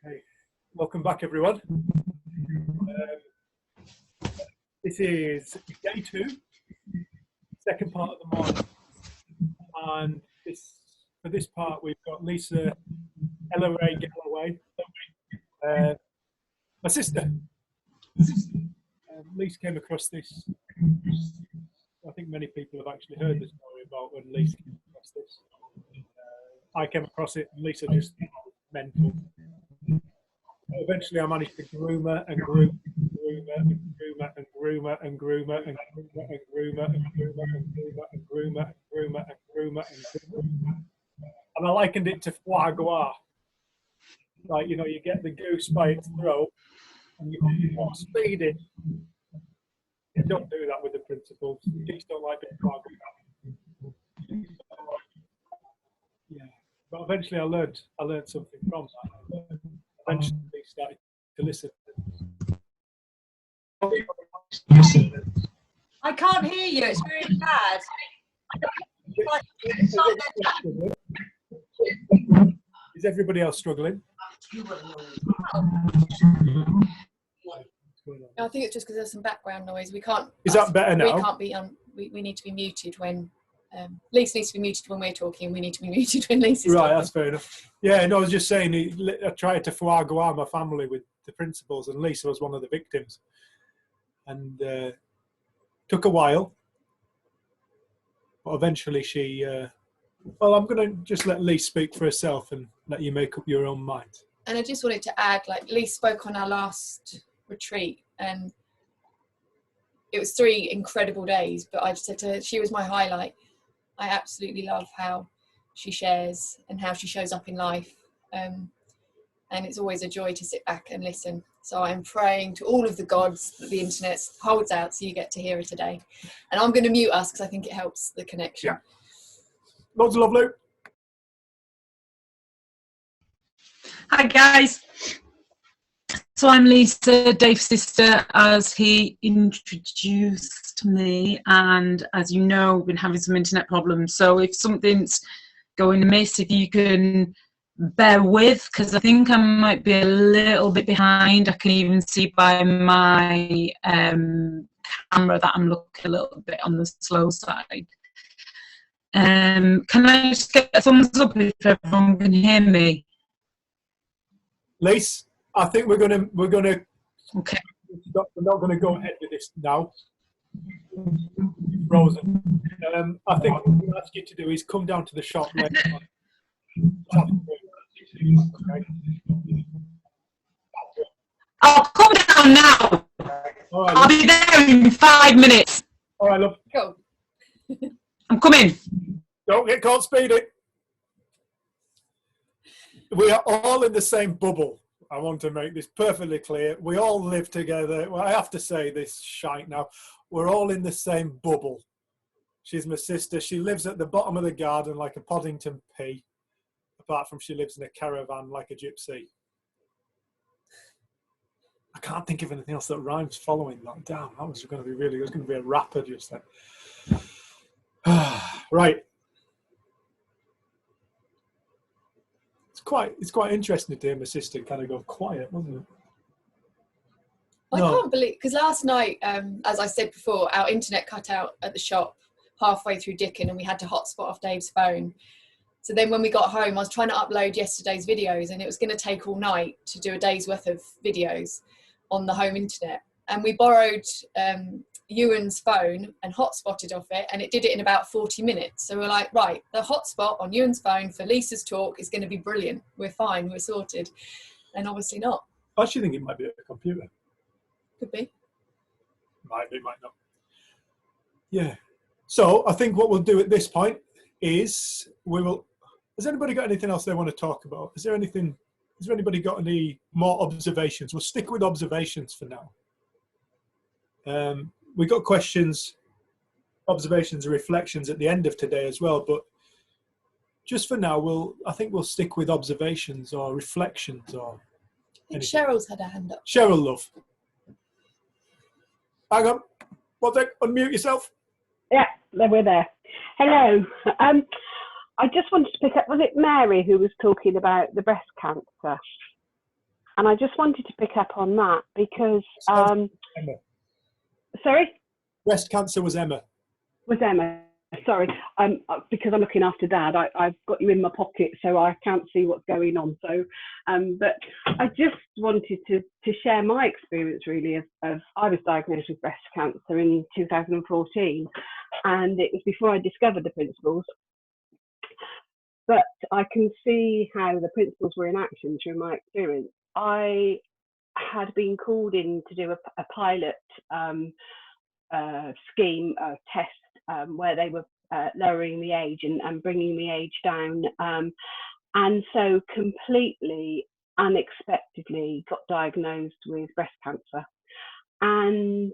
Okay, welcome back everyone. This is day 2, second part of the morning, and for this part we've got Lisa Elleray Galloway, my sister. Lisa came across this. I think many people have actually heard the story about when Lisa came across this. I came across it, and Lisa just mental. Eventually I managed to groom her and groom her and groom her and groom her and groom her and groom her and groom her and groom her and groom her and groom her and groom her and groom her and groom her. And I likened it to foie gras. Like, you know, you get the goose by its throat and you speed it. You don't do that with the principals. Geese don't like being foie gras. Yeah. But eventually I learned something from that. Eventually started to listen. I can't hear you, it's really bad. Is everybody else struggling? I think it's just because there's some background noise. We can't. Is that better now? We can't be on. We need to be muted when. Lisa needs to be muted when we're talking. We need to be muted when Lisa's talking. Right, that's fair enough. Yeah, no, I was just saying, I tried to foie gras my family with the principals, and Lisa was one of the victims. And took a while, but eventually she. Well, I'm going to just let Lisa speak for herself and let you make up your own mind. And I just wanted to add, like, Lisa spoke on our last retreat, and it was 3 incredible days. But I just said to her, she was my highlight. I absolutely love how she shares and how she shows up in life. And it's always a joy to sit back and listen. So I'm praying to all of the gods that the internet holds out so you get to hear her today. And I'm going to mute us because I think it helps the connection. Yeah. Lots of love, Luke. Hi guys. So I'm Lisa, Dave's sister, as he introduced me, and as you know, we've been having some internet problems, so if something's going amiss, if you can bear with, because I think I might be a little bit behind. I can even see by my camera that I'm looking a little bit on the slow side. Can I just get a thumbs up if everyone can hear me? Lisa, I think we're gonna okay. We're not gonna go ahead with this now. Frozen. I think what I'm gonna ask you to do is come down to the shop later on. Okay. I'll come down now. All right, I'll be there in 5 minutes. all right, love. Cool. I'm coming. Don't get caught speeding. We are all in the same bubble. I want to make this perfectly clear. We all live together. Well, I have to say this shite now. We're all in the same bubble. She's my sister. She lives at the bottom of the garden like a Poddington pea. Apart from she lives in a caravan like a gypsy. I can't think of anything else that rhymes following that. Damn, that was going to be really, it was going to be a rapper just then. Right. It's quite interesting to hear my sister kind of go quiet, wasn't it? I can't believe, because last night, as I said before, our internet cut out at the shop halfway through Dickon, and we had to hotspot off Dave's phone. So then when we got home, I was trying to upload yesterday's videos, and it was going to take all night to do a day's worth of videos on the home internet. And we borrowed Ewan's phone and hotspotted off it, and it did it in about 40 minutes. So we're like, right, the hotspot on Ewan's phone for Lisa's talk is going to be brilliant. We're fine, we're sorted. And obviously not. I actually think it might be a computer. Could be. Might be, might not. Yeah. So I think what we'll do at this point is has anybody got anything else they want to talk about? Has there anybody got any more observations? We'll stick with observations for now. We got questions, observations and reflections at the end of today as well, but just for now, I think we'll stick with observations or reflections or I think Cheryl's had her hand up. Cheryl, love. Hang on. One thing, unmute yourself. Yeah, we're there. Hello. I just wanted to pick up, was it Mary who was talking about the breast cancer? And I just wanted to pick up on that because, Emma. sorry? Breast cancer was Emma. Was Emma. Sorry, because I'm looking after Dad, I've got you in my pocket, so I can't see what's going on. So, but I just wanted to share my experience really of I was diagnosed with breast cancer in 2014, and it was before I discovered the principles. But I can see how the principles were in action through my experience. I had been called in to do a pilot scheme test where they were lowering the age and bringing the age down, and so completely unexpectedly got diagnosed with breast cancer. And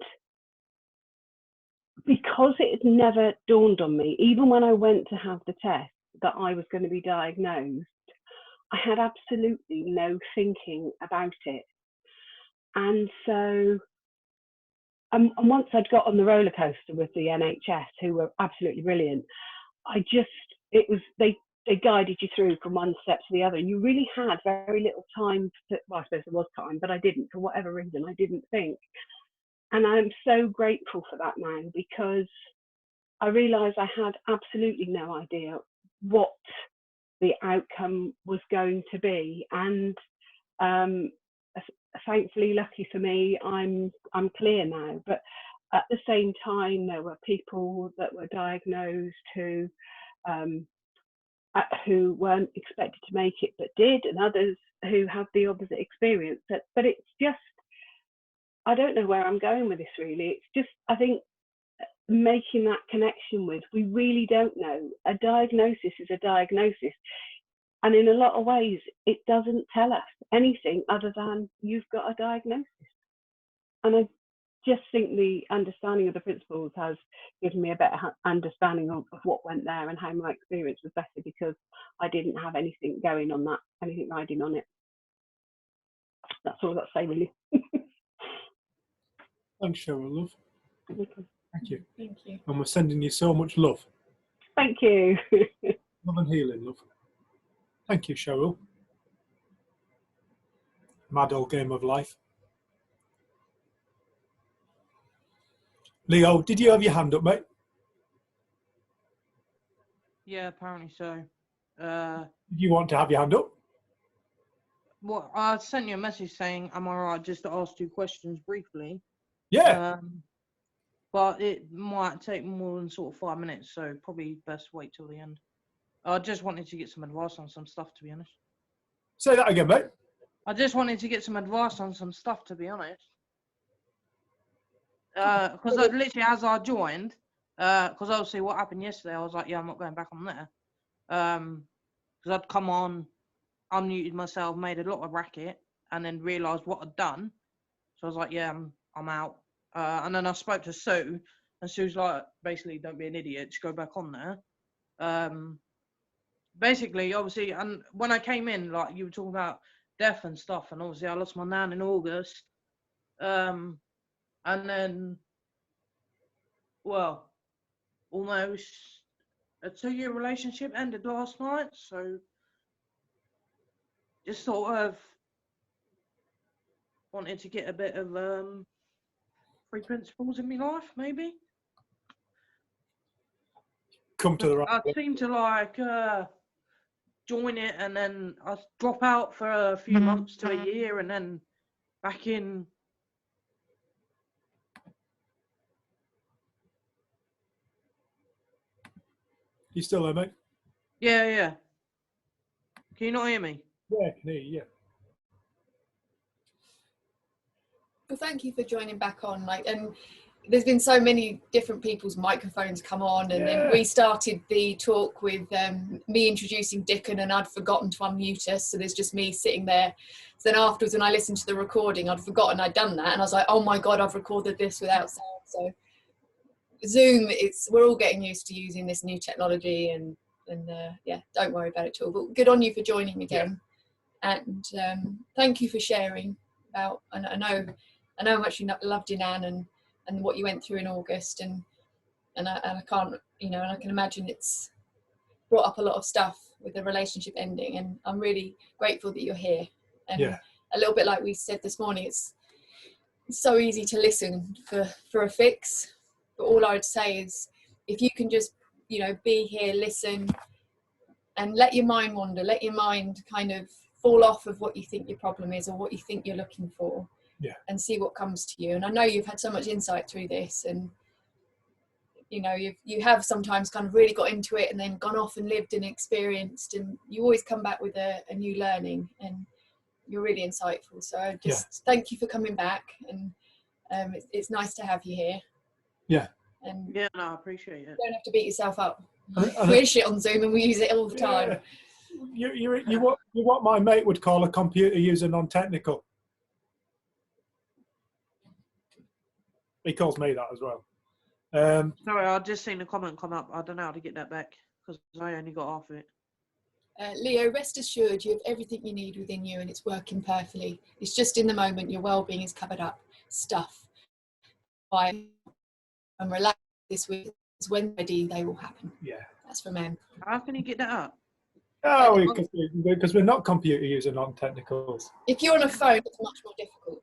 because it had never dawned on me, even when I went to have the test, that I was going to be diagnosed, I had absolutely no thinking about it. And so and once I'd got on the roller coaster with the NHS, who were absolutely brilliant, they guided you through from one step to the other. You really had very little time well, I suppose there was time, but I didn't, for whatever reason, I didn't think. And I'm so grateful for that now, because I realised I had absolutely no idea what the outcome was going to be. And thankfully, lucky for me, I'm clear now. But at the same time, there were people that were diagnosed who weren't expected to make it but did, and others who had the opposite experience. But it's just, I don't know where I'm going with this really. It's just, I think, making that connection with, we really don't know. A diagnosis is a diagnosis. And in a lot of ways, it doesn't tell us anything other than you've got a diagnosis. And I just think the understanding of the principles has given me a better understanding of what went there and how my experience was better, because I didn't have anything riding on it. That's all I've got to say, really. Thanks, Cheryl, love. Okay. Thank you. Thank you. And we're sending you so much love. Thank you. Love and healing, love. Thank you, Cheryl. Mad old game of life. Leo, did you have your hand up, mate? Yeah, apparently so. Did you want to have your hand up? Well, I sent you a message saying, am I right just to ask 2 questions briefly? Yeah. But it might take more than sort of 5 minutes, so probably best wait till the end. I just wanted to get some advice on some stuff, to be honest. Say that again, mate. I just wanted to get some advice on some stuff, to be honest. Because literally as I joined, because obviously what happened yesterday, I was like, yeah, I'm not going back on there. Because I'd come on, unmuted myself, made a lot of racket, and then realised what I'd done. So I was like, yeah, I'm out. And then I spoke to Sue, and Sue's like, basically, don't be an idiot, just go back on there. Basically, obviously, and when I came in, like, you were talking about death and stuff, and obviously I lost my nan in August. And then, well, almost a 2-year relationship ended last night, so just sort of wanted to get a bit of 3 principles in my life, maybe. Come to the right. I seem to like join it and then I drop out for a few months to a year and then back in. You still there, mate? Yeah. Can you not hear me? Yeah, I can hear you, yeah. Well, thank you for joining back on. And there's been so many different people's microphones come on, and then we started the talk with me introducing Dickon, and I'd forgotten to unmute us, so there's just me sitting there. So then afterwards, when I listened to the recording, I'd forgotten I'd done that, and I was like, oh my god, I've recorded this without sound. So Zoom, we're all getting used to using this new technology, and yeah, don't worry about it at all. But good on you for joining again, and thank you for sharing about. And I know how much you loved your nan and what you went through in August, and I can't, and I can imagine it's brought up a lot of stuff with the relationship ending, and I'm really grateful that you're here. And a little bit like we said this morning, it's so easy to listen for a fix. But all I would say is, if you can just, you know, be here, listen, and let your mind wander, let your mind kind of fall off of what you think your problem is or what you think you're looking for, and see what comes to you. And I know you've had so much insight through this, and you know, you have sometimes kind of really got into it and then gone off and lived and experienced, and you always come back with a new learning, and you're really insightful. So just thank you for coming back, and it's nice to have you here. And no, I appreciate it. You don't have to beat yourself up. We're shit on Zoom and we use it all the time. You're what my mate would call a computer user non-technical. He calls me that as well. Sorry, I've just seen a comment come up. I don't know how to get that back because I only got half of it. Leo, rest assured you have everything you need within you and it's working perfectly. It's just in the moment your well-being is covered up. Stuff. I'm relaxed this week. When ready, they will happen. That's from him. How can you get that up? Oh, because we're not computer user non-technicals. If you're on a phone, it's much more difficult.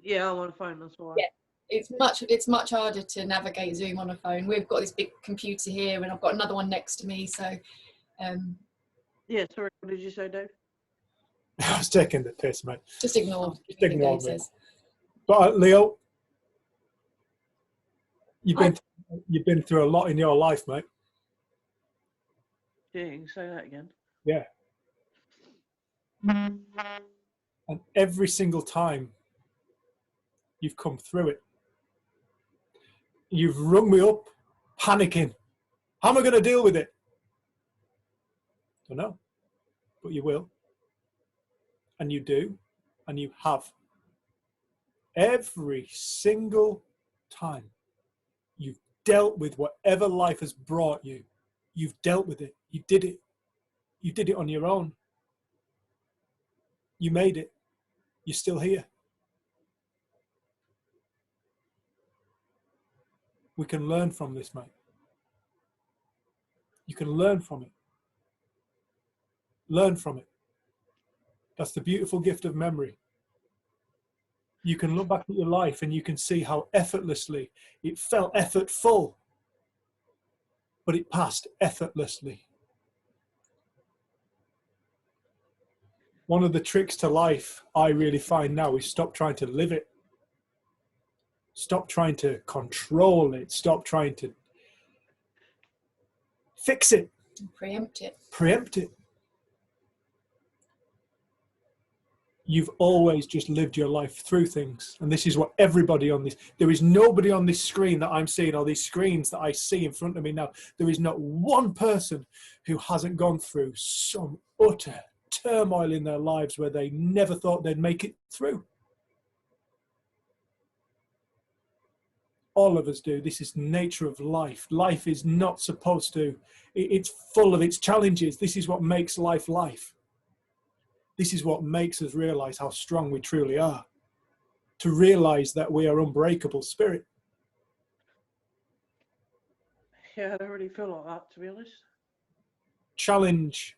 Yeah, I'm on a phone, that's why. Yeah, it's much harder to navigate Zoom on a phone. We've got this big computer here and I've got another one next to me, so yeah, sorry, what did you say, Dave? I was taking the piss, mate. Just ignore me. says. But Leo, you've been through a lot in your life, mate. Yeah, you can say that again. Yeah. And every single time you've come through it, you've rung me up panicking. How am I going to deal with it? Don't know, but you will. And you do, and you have. Every single time you've dealt with whatever life has brought you, you've dealt with it. You did it. You did it on your own. You made it. You're still here. We can learn from this, mate. You can learn from it. Learn from it. That's the beautiful gift of memory. You can look back at your life and you can see how effortlessly it felt effortful, but it passed effortlessly. One of the tricks to life I really find now is stop trying to live it. Stop trying to control it. Stop trying to fix it. Preempt it. Preempt it. You've always just lived your life through things. And this is what everybody on this, there is nobody on this screen that I'm seeing, or these screens that I see in front of me now, there is not one person who hasn't gone through some utter turmoil in their lives where they never thought they'd make it through. All of us do. This is the nature of life. Life is not supposed to, it's full of its challenges. This is what makes life life. This is what makes us realize how strong we truly are. To realize that we are unbreakable spirit. Yeah, I don't really feel like that, to be honest. Challenge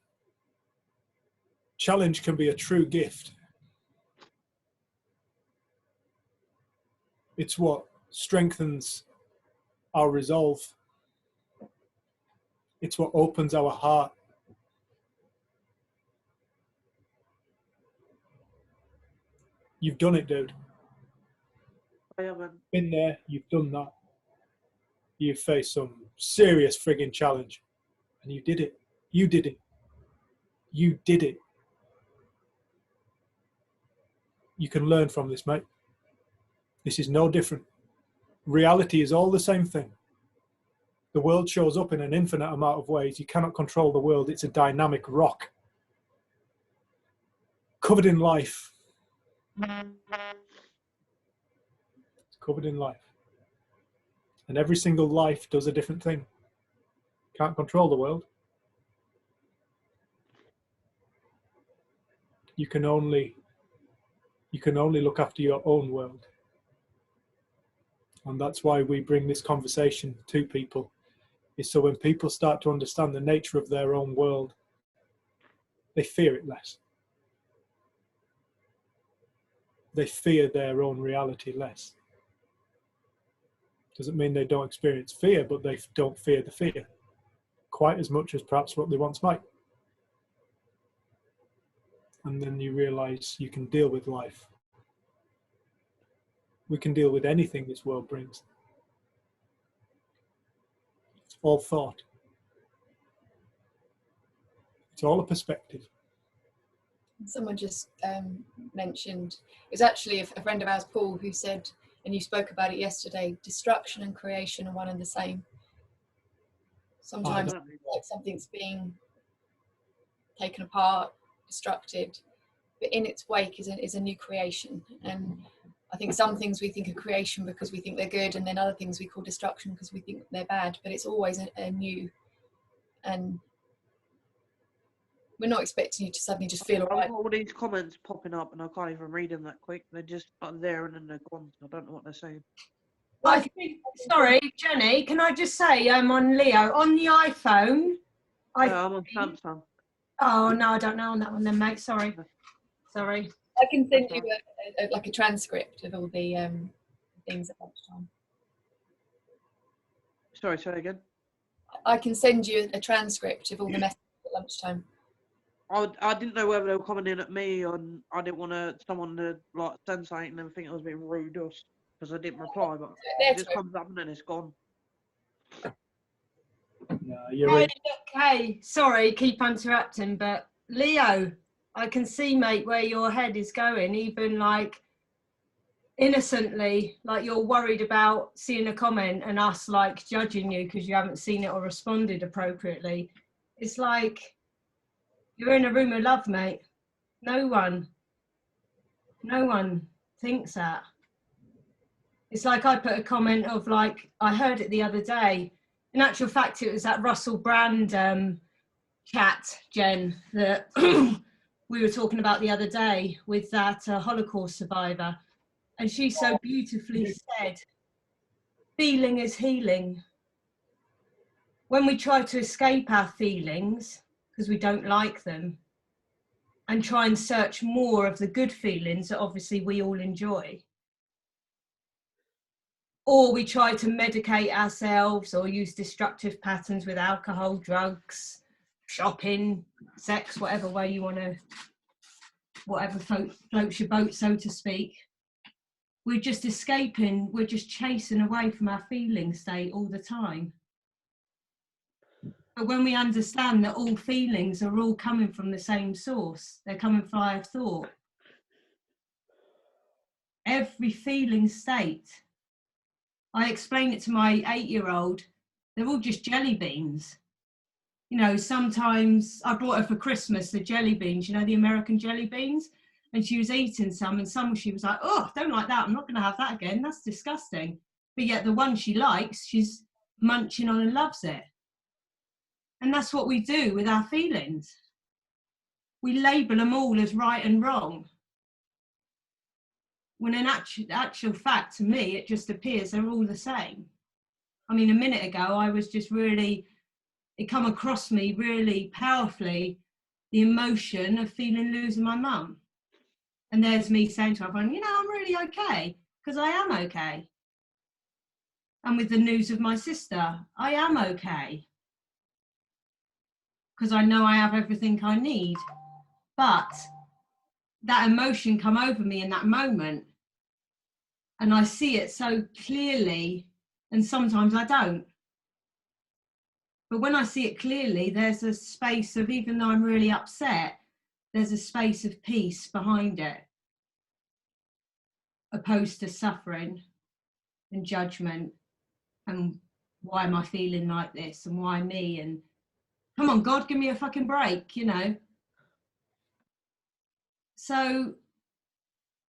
can be a true gift. It's what strengthens our resolve. It's what opens our heart. You've done it, dude. I haven't. Been there, you've done that. You've faced some serious frigging challenge. And you did it. You did it. You did it. You can learn from this, mate. This is no different. Reality is all the same thing. The world shows up in an infinite amount of ways. You cannot control the world. It's a dynamic rock. Covered in life. It's covered in life. And every single life does a different thing. Can't control the world. You can only look after your own world. And that's why we bring this conversation to people, is so when people start to understand the nature of their own world, they fear it less. they fear their own reality less. Doesn't mean they don't experience fear, but they don't fear the fear quite as much as perhaps what they once might. And then you realize you can deal with life. We can deal with anything this world brings. It's all thought. It's all a perspective. Someone just mentioned, it was actually a friend of ours, Paul, who said, and you spoke about it yesterday, destruction and creation are one and the same. Sometimes like something's being taken apart, destructed, but in its wake is a new creation. And I think some things we think are creation because we think they're good, and then other things we call destruction because we think they're bad, but it's always a new. And we're not expecting you to suddenly just feel all right. I've got all these comments popping up and I can't even read them that quick. They're just there and then they're gone. I don't know what they're saying. I think, sorry, Jenny, can I just say, on Leo, on the iPhone, I'm on Samsung. Oh, no, I don't know on that one then, mate. Sorry. I can send you like a transcript of all the things at lunchtime. Sorry, say again. I can send you a transcript of all the messages at lunchtime. I didn't know whether they were coming in at me, and I didn't want someone to like send something and then think I was being rude or because I didn't reply, but it just comes up and then it's gone. No, you're right. Hey, sorry, keep interrupting, but Leo, I can see, mate, where your head is going, even like innocently, like you're worried about seeing a comment and us like judging you because you haven't seen it or responded appropriately. It's like you're in a room of love, mate. No one thinks that. It's like I put a comment of like, I heard it the other day. In actual fact, it was that Russell Brand chat, Jen, that we were talking about the other day with that Holocaust survivor. And she so beautifully said, feeling is healing. When we try to escape our feelings, because we don't like them, and try and search more of the good feelings that obviously we all enjoy, or we try to medicate ourselves or use destructive patterns with alcohol, drugs, shopping, sex, whatever way you want to, whatever floats your boat, so to speak. We're just escaping, we're just chasing away from our feeling state all the time. But when we understand that all feelings are all coming from the same source, they're coming via thought. Every feeling state, I explain it to my 8-year-old, they're all just jelly beans. You know, sometimes I brought her for Christmas the jelly beans, you know, the American jelly beans, and she was eating some, and some she was like, oh, I don't like that, I'm not going to have that again, that's disgusting. But yet the one she likes, she's munching on and loves it. And that's what we do with our feelings. We label them all as right and wrong. When in actual fact, to me, it just appears they're all the same. I mean, a minute ago, I was just really, it come across me really powerfully, the emotion of losing my mum. And there's me saying to everyone, you know, I'm really okay, because I am okay. And with the news of my sister, I am okay, because I know I have everything I need. But that emotion come over me in that moment, and I see it so clearly, and sometimes I don't. But when I see it clearly, there's a space of, even though I'm really upset, there's a space of peace behind it, opposed to suffering and judgment and why am I feeling like this and why me, and come on, God, give me a fucking break, you know. So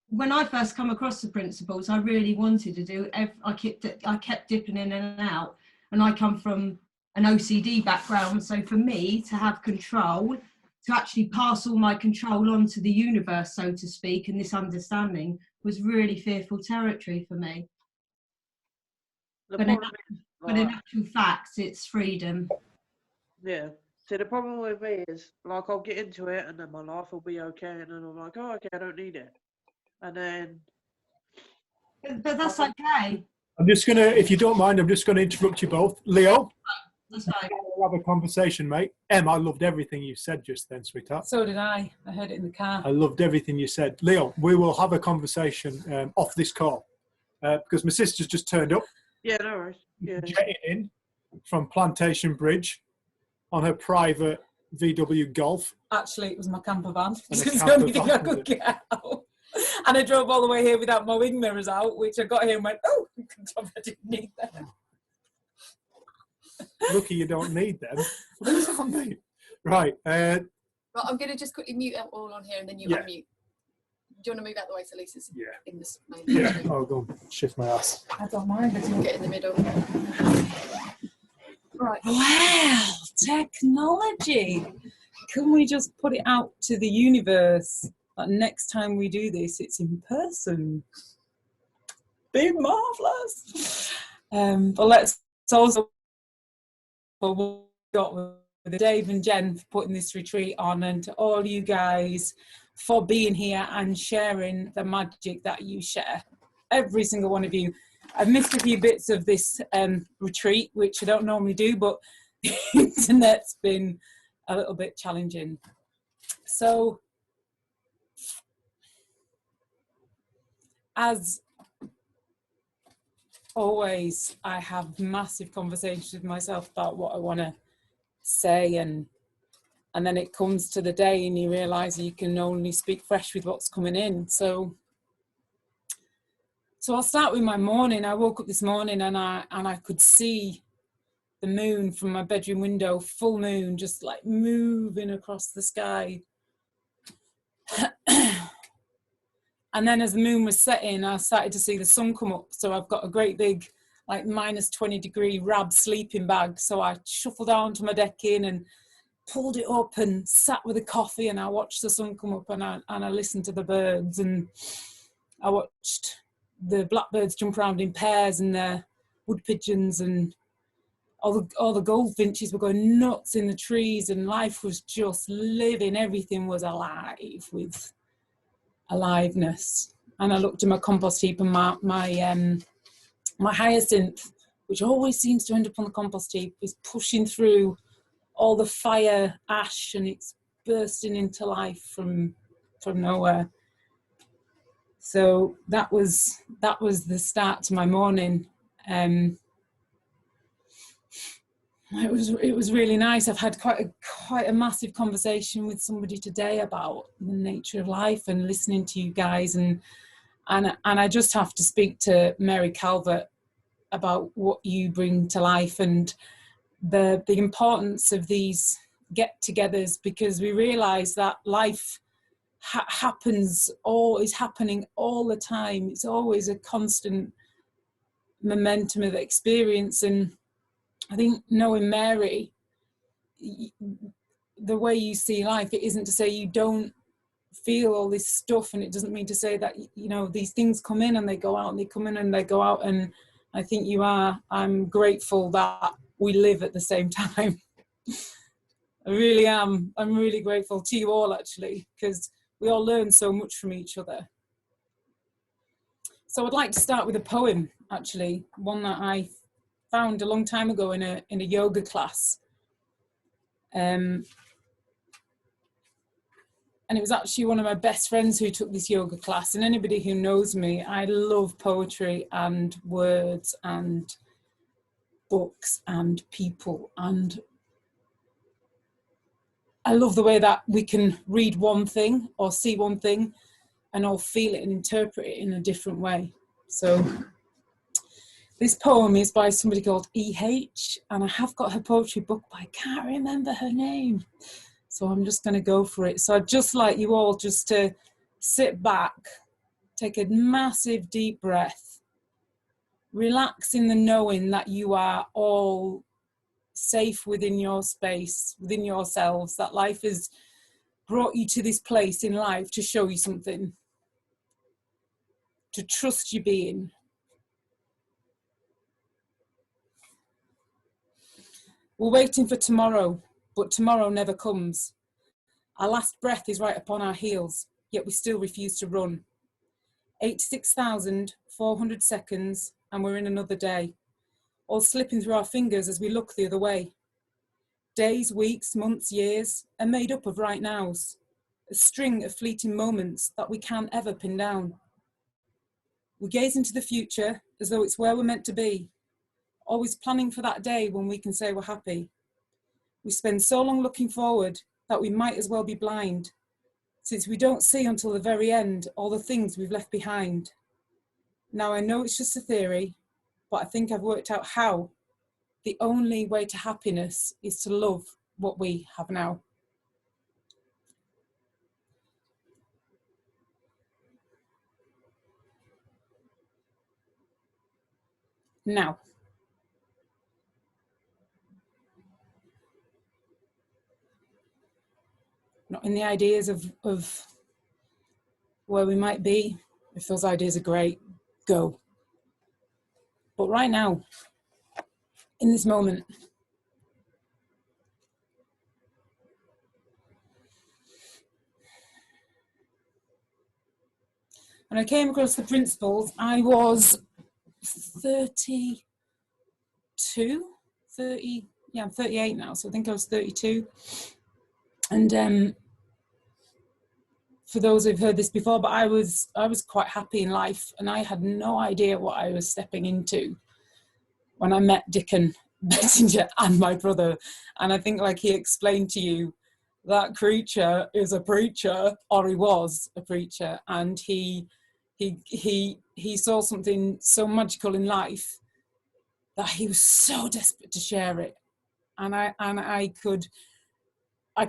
when I first come across the principles, I really wanted to do, I kept dipping in and out, and I come from an OCD background, so for me to have control, to actually pass all my control on to the universe, so to speak, and this understanding was really fearful territory for me. But in actual fact, it's freedom. Yeah. See, the problem with me is, like, I'll get into it and then my life will be okay, and then I'm like, oh, okay, I don't need it. and then But that's okay. I'm just gonna, if you don't mind, I'm just gonna interrupt you both. Leo, That's fine. we'll have a conversation, mate. Em, I loved everything you said just then, sweetheart. So did I. I heard it in the car. I loved everything you said. Leo, we will have a conversation off this call because my sister's just turned up, yeah, no worries. Yeah, jetting in from Plantation Bridge on her private VW Golf. Actually, it was my camper van. And a It's the camper only thing I van, could was get out. And I drove all the way here without my wing mirrors out, which I got here and went, oh, I didn't need them. Lucky you don't need them. Right. Right, I'm going to just quickly mute them all on here and then you Yeah. unmute. Do you want to move out the way so Lisa's Yeah. in this main Yeah. section? I'll go and shift my ass. I don't mind. Get in the middle. Right. Wow, technology. Can we just put it out to the universe that next time we do this, it's in person? Be marvellous. But let's also for what we got with Dave and Jen for putting this retreat on, and to all you guys for being here and sharing the magic that you share. Every single one of you. I've missed a few bits of this retreat, which I don't normally do, but the internet's been a little bit challenging. So, as always, I have massive conversations with myself about what I want to say, and then it comes to the day and you realise you can only speak fresh with what's coming in. So I'll start with my morning. I woke up this morning and I could see the moon from my bedroom window, full moon, just like moving across the sky. And then as the moon was setting, I started to see the sun come up. So I've got a great big, like -20-degree rab sleeping bag. So I shuffled down to my decking and pulled it up and sat with a coffee, and I watched the sun come up, and I listened to the birds, and I watched the blackbirds jump around in pairs, and the wood pigeons, and all the goldfinches were going nuts in the trees, and life was just living. Everything was alive with aliveness. And I looked at my compost heap, and my hyacinth, which always seems to end up on the compost heap, is pushing through all the fire ash, and it's bursting into life from nowhere. So that was the start to my morning. It was really nice. I've had quite a massive conversation with somebody today about the nature of life, and listening to you guys, and I just have to speak to Mary Calvert about what you bring to life, and the importance of these get-togethers, because we realise that life is happening all the time. It's always a constant momentum of experience. And I think knowing Mary, the way you see life, it isn't to say you don't feel all this stuff, and it doesn't mean to say that, you know, these things come in and they go out, and they come in and they go out. And I think I'm grateful that we live at the same time. I really am. I'm really grateful to you all, actually, because we all learn so much from each other. So I'd like to start with a poem, actually, one that I found a long time ago in a yoga class. And it was actually one of my best friends who took this yoga class. And anybody who knows me, I love poetry and words and books and people. And I love the way that we can read one thing or see one thing and all feel it and interpret it in a different way. So this poem is by somebody called E.H. and I have got her poetry book, but I can't remember her name. So I'm just going to go for it. So I'd just like you all just to sit back, take a massive deep breath, relax in the knowing that you are all safe within your space, within yourselves, that life has brought you to this place in life to show you something, to trust your being. We're waiting for tomorrow, but tomorrow never comes. Our last breath is right upon our heels, yet we still refuse to run. 86,400 seconds, and we're in another day, all slipping through our fingers as we look the other way. Days, weeks, months, years are made up of right nows, a string of fleeting moments that we can't ever pin down. We gaze into the future as though it's where we're meant to be, always planning for that day when we can say we're happy. We spend so long looking forward that we might as well be blind, since we don't see until the very end all the things we've left behind. Now I know it's just a theory, but I think I've worked out how the only way to happiness is to love what we have now. Now, not in the ideas of where we might be. If those ideas are great, go. But right now, in this moment, when I came across the principles, I was 30, yeah, I'm 38 now, so I think I was 32. And for those who've heard this before, but I was quite happy in life, and I had no idea what I was stepping into when I met Dickon Bettinger and my brother. And I think, like he explained to you, that creature is a preacher, or he was a preacher, and he saw something so magical in life that he was so desperate to share it. And I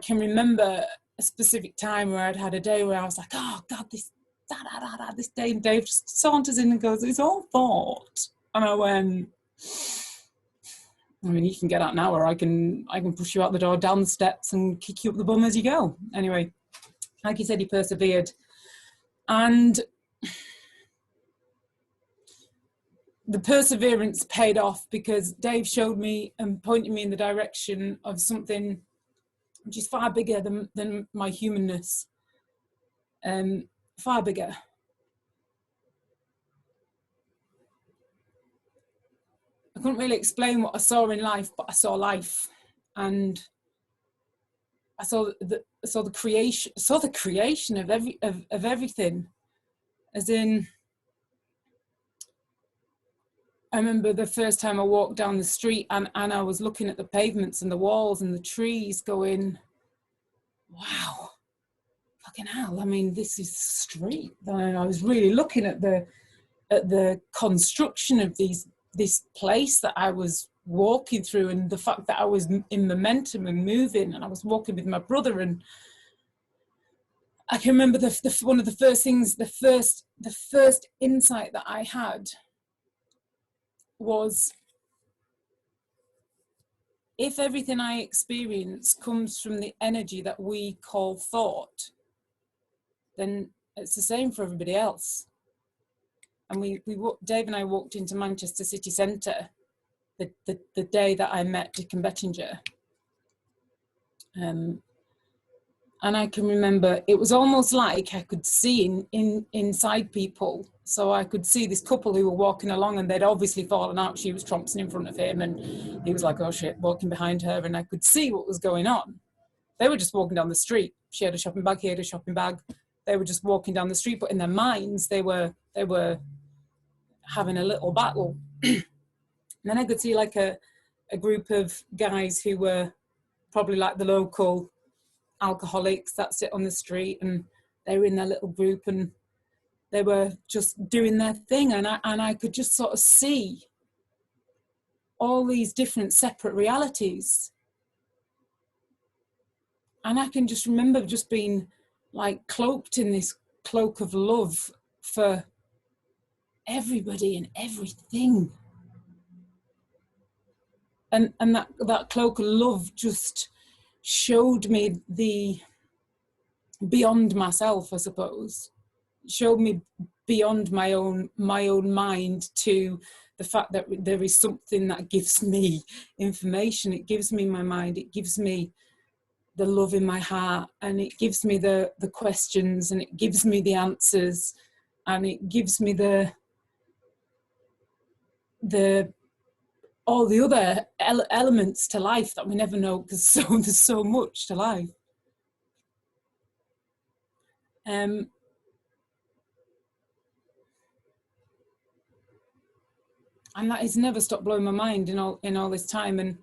can remember a specific time where I'd had a day where I was like, oh God, this day, and Dave just saunters in and goes, it's all thought. And I went, I mean, you can get out now, or I can push you out the door, down the steps, and kick you up the bum as you go. Anyway, like he said, he persevered. And the perseverance paid off, because Dave showed me and pointed me in the direction of something which is far bigger than my humanness, far bigger. I couldn't really explain what I saw in life, but I saw life, and I saw the creation of everything, as in, I remember the first time I walked down the street and I was looking at the pavements and the walls and the trees going, wow, fucking hell, I mean, this is the street. And I was really looking at the construction of this place that I was walking through, and the fact that I was in momentum and moving, and I was walking with my brother. And I can remember one of the first things, the first insight that I had was, if everything I experience comes from the energy that we call thought, then it's the same for everybody else. And Dave and I walked into Manchester city centre the day that I met Dickon Bettinger. And I can remember, it was almost like I could see inside people. So I could see this couple who were walking along, and they'd obviously fallen out. She was tromping in front of him, and he was like, oh shit, walking behind her. And I could see what was going on. They were just walking down the street. She had a shopping bag, he had a shopping bag. They were just walking down the street, but in their minds, they were having a little battle. And then I could see like a group of guys who were probably like the local alcoholics that sit on the street, and they were in their little group, and they were just doing their thing, and I could just sort of see all these different separate realities. And I can just remember just being like cloaked in this cloak of love for everybody and everything. And that cloak of love just showed me the beyond myself, I suppose. It showed me beyond my own mind to the fact that there is something that gives me information. It gives me my mind. It gives me the love in my heart, and it gives me the questions, and it gives me the answers. and it gives me all the other elements to life that we never know, because there's so much to life. And that has never stopped blowing my mind in all this time. And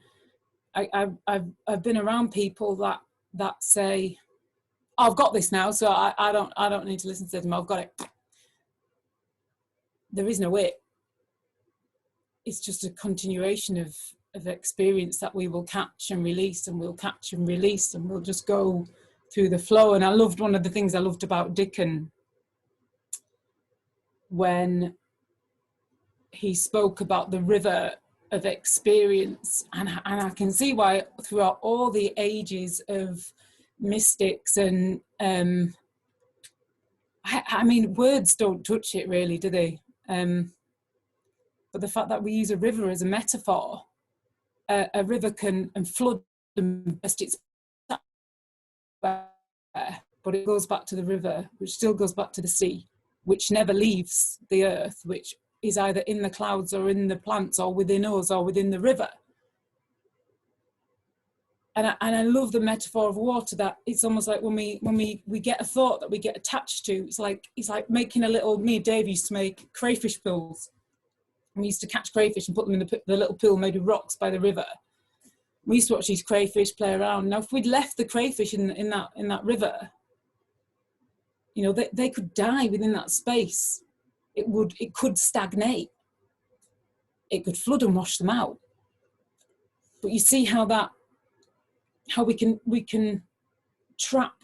I've been around people that say, oh, I've got this now, so I don't need to listen to them. I've got it. There is no it. It's just a continuation of experience that we will catch and release, and we'll catch and release, and we'll just go through the flow. And I loved, one of the things I loved about Dickon, when he spoke about the river of experience, and I can see why throughout all the ages of mystics, and I mean, words don't touch it really, do they? But the fact that we use a river as a metaphor, a river can flood and burst its, but it goes back to the river, which still goes back to the sea, which never leaves the earth, which is either in the clouds or in the plants or within us or within the river. And I love the metaphor of water, that it's almost like when we get a thought that we get attached to, it's like making a little, me and Dave used to make crayfish pools. We used to catch crayfish and put them in the little pool made of rocks by the river. We used to watch these crayfish play around. Now, if we'd left the crayfish in that river, you know, they could die within that space. It could stagnate. It could flood and wash them out. But you see how we can trap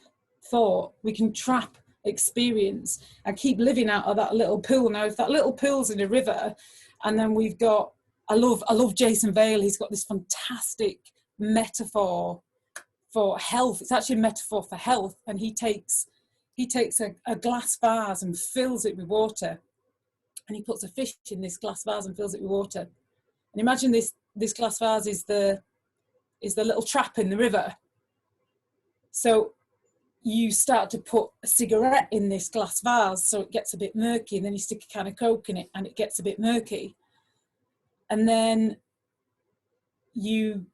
thought, we can trap experience, and keep living out of that little pool. Now, if that little pool's in a river, and then we've got, I love Jason Vale. He's got this fantastic metaphor for health. It's actually a metaphor for health, and he takes a glass vase and fills it with water, and he puts a fish in this glass vase and fills it with water. And imagine this glass vase is the little trap in the river. So you start to put a cigarette in this glass vase, so it gets a bit murky, and then you stick a can of Coke in it and it gets a bit murky. And then you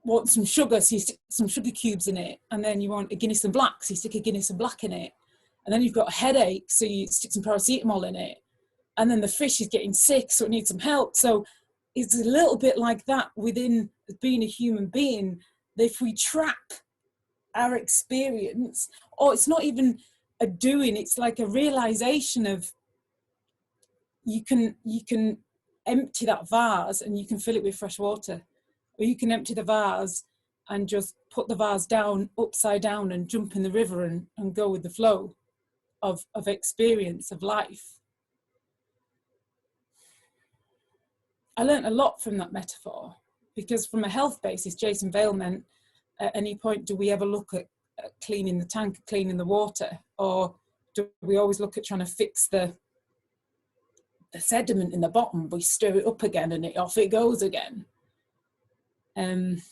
want some sugar, so you stick some sugar cubes in it. And then you want a Guinness and Black, so you stick a Guinness and Black in it. And then you've got a headache, so you stick some paracetamol in it. And then the fish is getting sick, so it needs some help. So it's a little bit like that within being a human being. If we trap our experience, or it's not even a doing, it's like a realization of, you can empty that vase and you can fill it with fresh water, or you can empty the vase and just put the vase down upside down and jump in the river and go with the flow of experience of life. I learned a lot from that metaphor, because from a health basis, Jason Vale meant, at any point, do we ever look at cleaning the tank, cleaning the water, or do we always look at trying to fix the sediment in the bottom? We stir it up again and off it goes again. And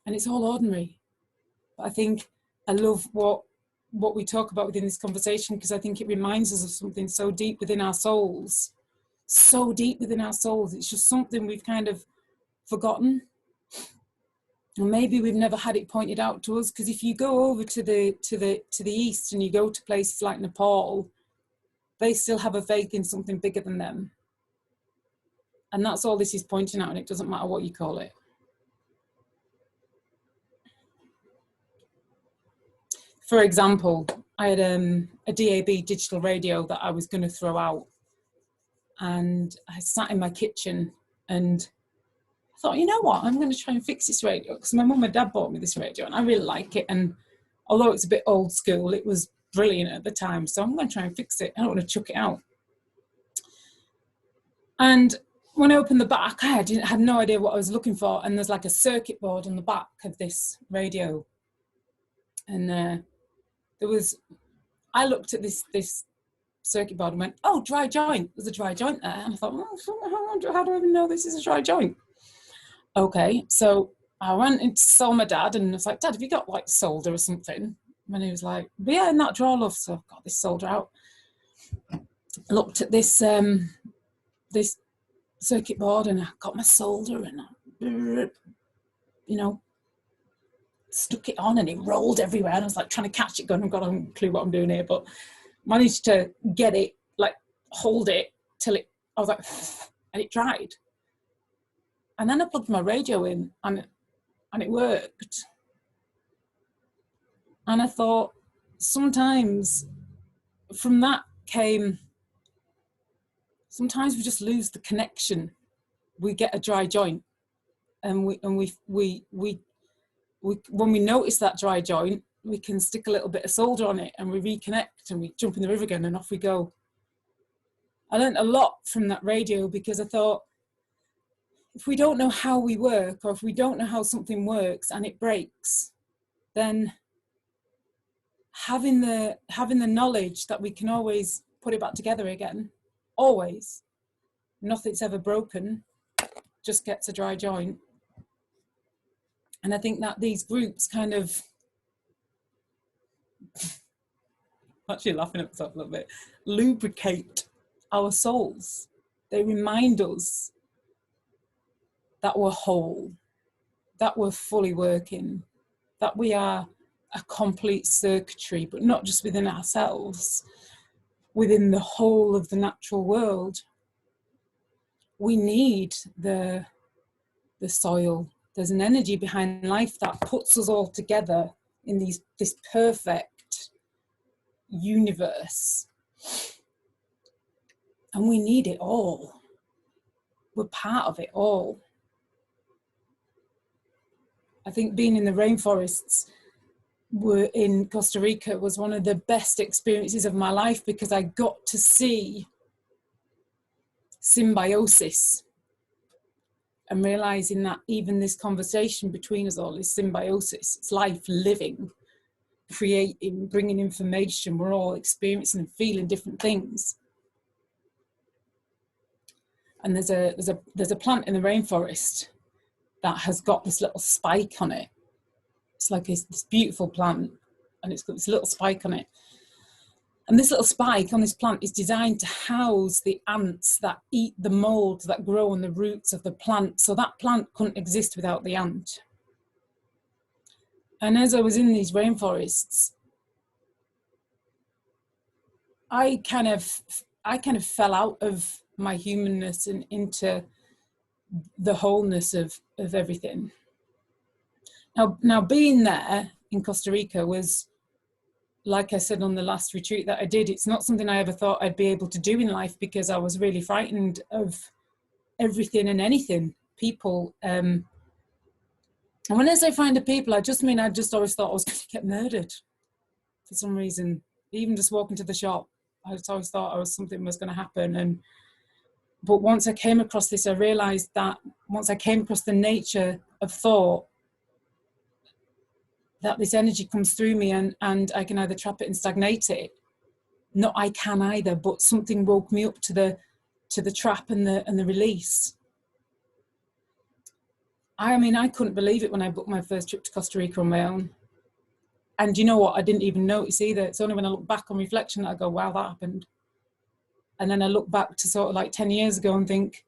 it's all ordinary. But I think I love what we talk about within this conversation, because I think it reminds us of something so deep within our souls. So deep within our souls. It's just something we've kind of forgotten. And maybe we've never had it pointed out to us, because if you go over to the east and you go to places like Nepal, they still have a faith in something bigger than them. And that's all this is pointing out, and it doesn't matter what you call it. For example, I had a DAB digital radio that I was going to throw out. And I sat in my kitchen and I thought, you know what, I'm going to try and fix this radio, because my mum and dad bought me this radio and I really like it. And although it's a bit old school, it was brilliant at the time. So I'm going to try and fix it. I don't want to chuck it out. And when I opened the back, I had no idea what I was looking for. And there's like a circuit board on the back of this radio. And I looked at this circuit board and went, oh, dry joint. There's a dry joint there. And I thought, well, how do I even know this is a dry joint? Okay, so I went and saw my dad and I was like, Dad, have you got like solder or something? And he was like, but yeah, in that drawer, love. So I've got this solder out. Looked at this this circuit board, and I got my solder, and I, you know, stuck it on, and it rolled everywhere. And I was like trying to catch it, going, I've got no clue what I'm doing here, but managed to get it, like hold it till it, I was like, and it dried. And then I plugged my radio in, and it worked. And I thought, sometimes from that came, sometimes we just lose the connection. We get a dry joint, and when we notice that dry joint, we can stick a little bit of solder on it, and we reconnect, and we jump in the river again, and off we go. I learned a lot from that radio, because I thought, if we don't know how we work, or if we don't know how something works and it breaks, then having the knowledge that we can always put it back together again, always, nothing's ever broken, just gets a dry joint. And I think that these groups kind of, actually laughing at myself a little bit, lubricate our souls. They remind us that we're whole, that we're fully working, that we are a complete circuitry, but not just within ourselves, within the whole of the natural world. We need the soil. There's an energy behind life that puts us all together in this perfect universe. And we need it all. We're part of it all. I think being in the rainforests in Costa Rica was one of the best experiences of my life, because I got to see symbiosis, and realizing that even this conversation between us all is symbiosis. It's life living, creating, bringing information. We're all experiencing and feeling different things. And there's a plant in the rainforest that has got this little spike on it. It's like this beautiful plant, and it's got this little spike on it. And this little spike on this plant is designed to house the ants that eat the mold that grow on the roots of the plant. So that plant couldn't exist without the ant. And as I was in these rainforests, I kind of fell out of my humanness and into the wholeness of everything. Now being there in Costa Rica was, like I said on the last retreat that I did, it's not something I ever thought I'd be able to do in life, because I was really frightened of everything and anything, people. And when I say frightened of people, I just always thought I was going to get murdered for some reason. Even just walking to the shop, I just always thought something was going to happen. But once I came across this, I realized that once I came across the nature of thought, that this energy comes through me, and I can either trap it and stagnate it. Not I can either, but something woke me up to the trap and the release. I mean, I couldn't believe it when I booked my first trip to Costa Rica on my own. And you know what? I didn't even notice either. It's only when I look back on reflection that I go, wow, that happened. And then I look back to sort of like 10 years ago and think,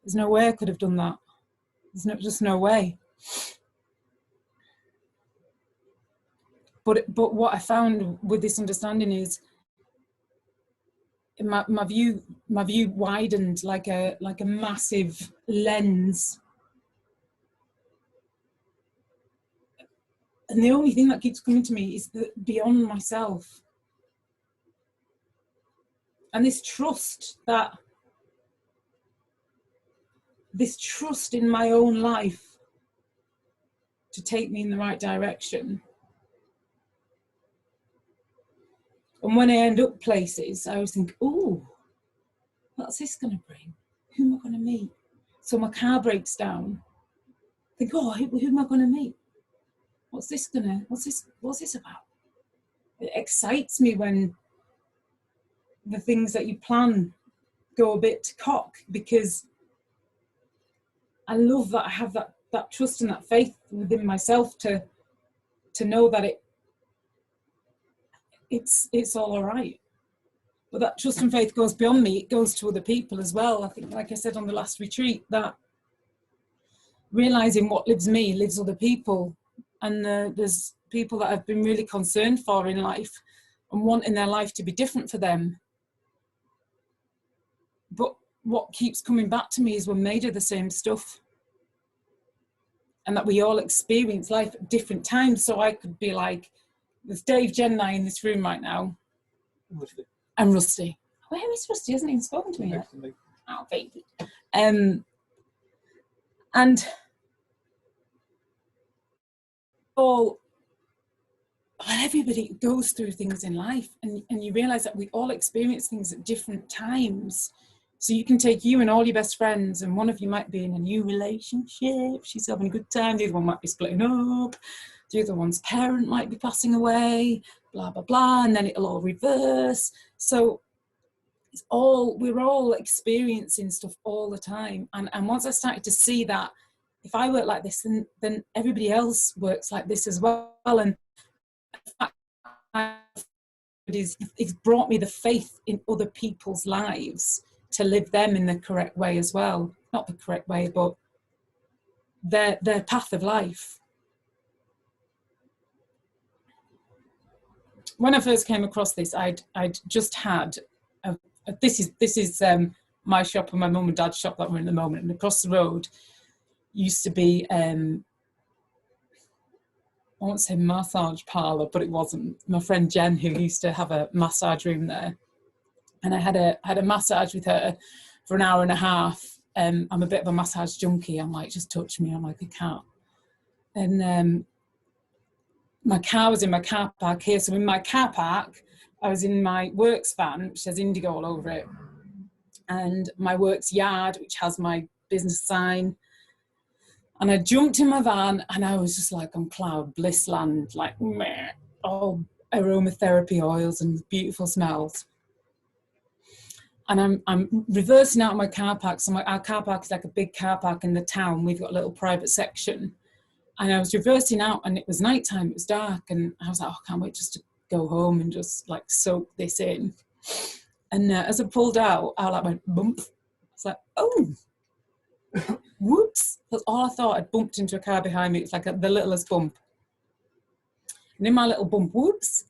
there's no way I could have done that. There's just no way. But what I found with this understanding is my view widened like a massive lens. And the only thing that keeps coming to me is that beyond myself. And this trust in my own life to take me in the right direction. And when I end up places, I always think, oh, what's this going to bring? Who am I going to meet? So my car breaks down. I think, oh, who am I going to meet? What's this about? It excites me when the things that you plan go a bit cock, because I love that I have that trust and that faith within myself to know that it's all right. But that trust and faith goes beyond me. It goes to other people as well. I think, like I said on the last retreat, that realizing what lives me lives other people. And there's people that I've been really concerned for in life and wanting their life to be different for them. But what keeps coming back to me is we're made of the same stuff. And that we all experience life at different times. So I could be like, there's Dave, Jen and I in this room right now. Rusty. And Rusty. Where is Rusty? He hasn't even spoken to me yet. Oh, baby. And everybody goes through things in life, and you realise that we all experience things at different times. So you can take you and all your best friends, and one of you might be in a new relationship, she's having a good time, the other one might be splitting up, the other one's parent might be passing away, blah, blah, blah, and then it'll all reverse. So we're all experiencing stuff all the time. And once I started to see that, if I work like this, then everybody else works like this as well. And it's brought me the faith in other people's lives to live them in the correct way as well. Not the correct way, but their path of life. When I first came across this, I'd just had this is my shop and my mum and dad's shop that we're in at the moment, and across the road used to be I won't say massage parlour, but it wasn't. My friend Jen, who used to have a massage room there, and I had a massage with her for an hour and a half. I'm a bit of a massage junkie. I'm like, just touch me. I'm like, I can't. And my car was in my car park here. So in my car park, I was in my works van, which says Indigo all over it, and my works yard, which has my business sign. And I jumped in my van, and I was just like on cloud bliss land, like meh, all aromatherapy oils and beautiful smells. And I'm reversing out of my car park. So our car park is like a big car park in the town. We've got a little private section. And I was reversing out, and it was nighttime, it was dark, and I was like, oh, I can't wait just to go home and just like soak this in. And as I pulled out, I like went bump. It's like, oh, whoops. That's all I thought. I'd bumped into a car behind me. It's like the littlest bump. And in my little bump, whoops,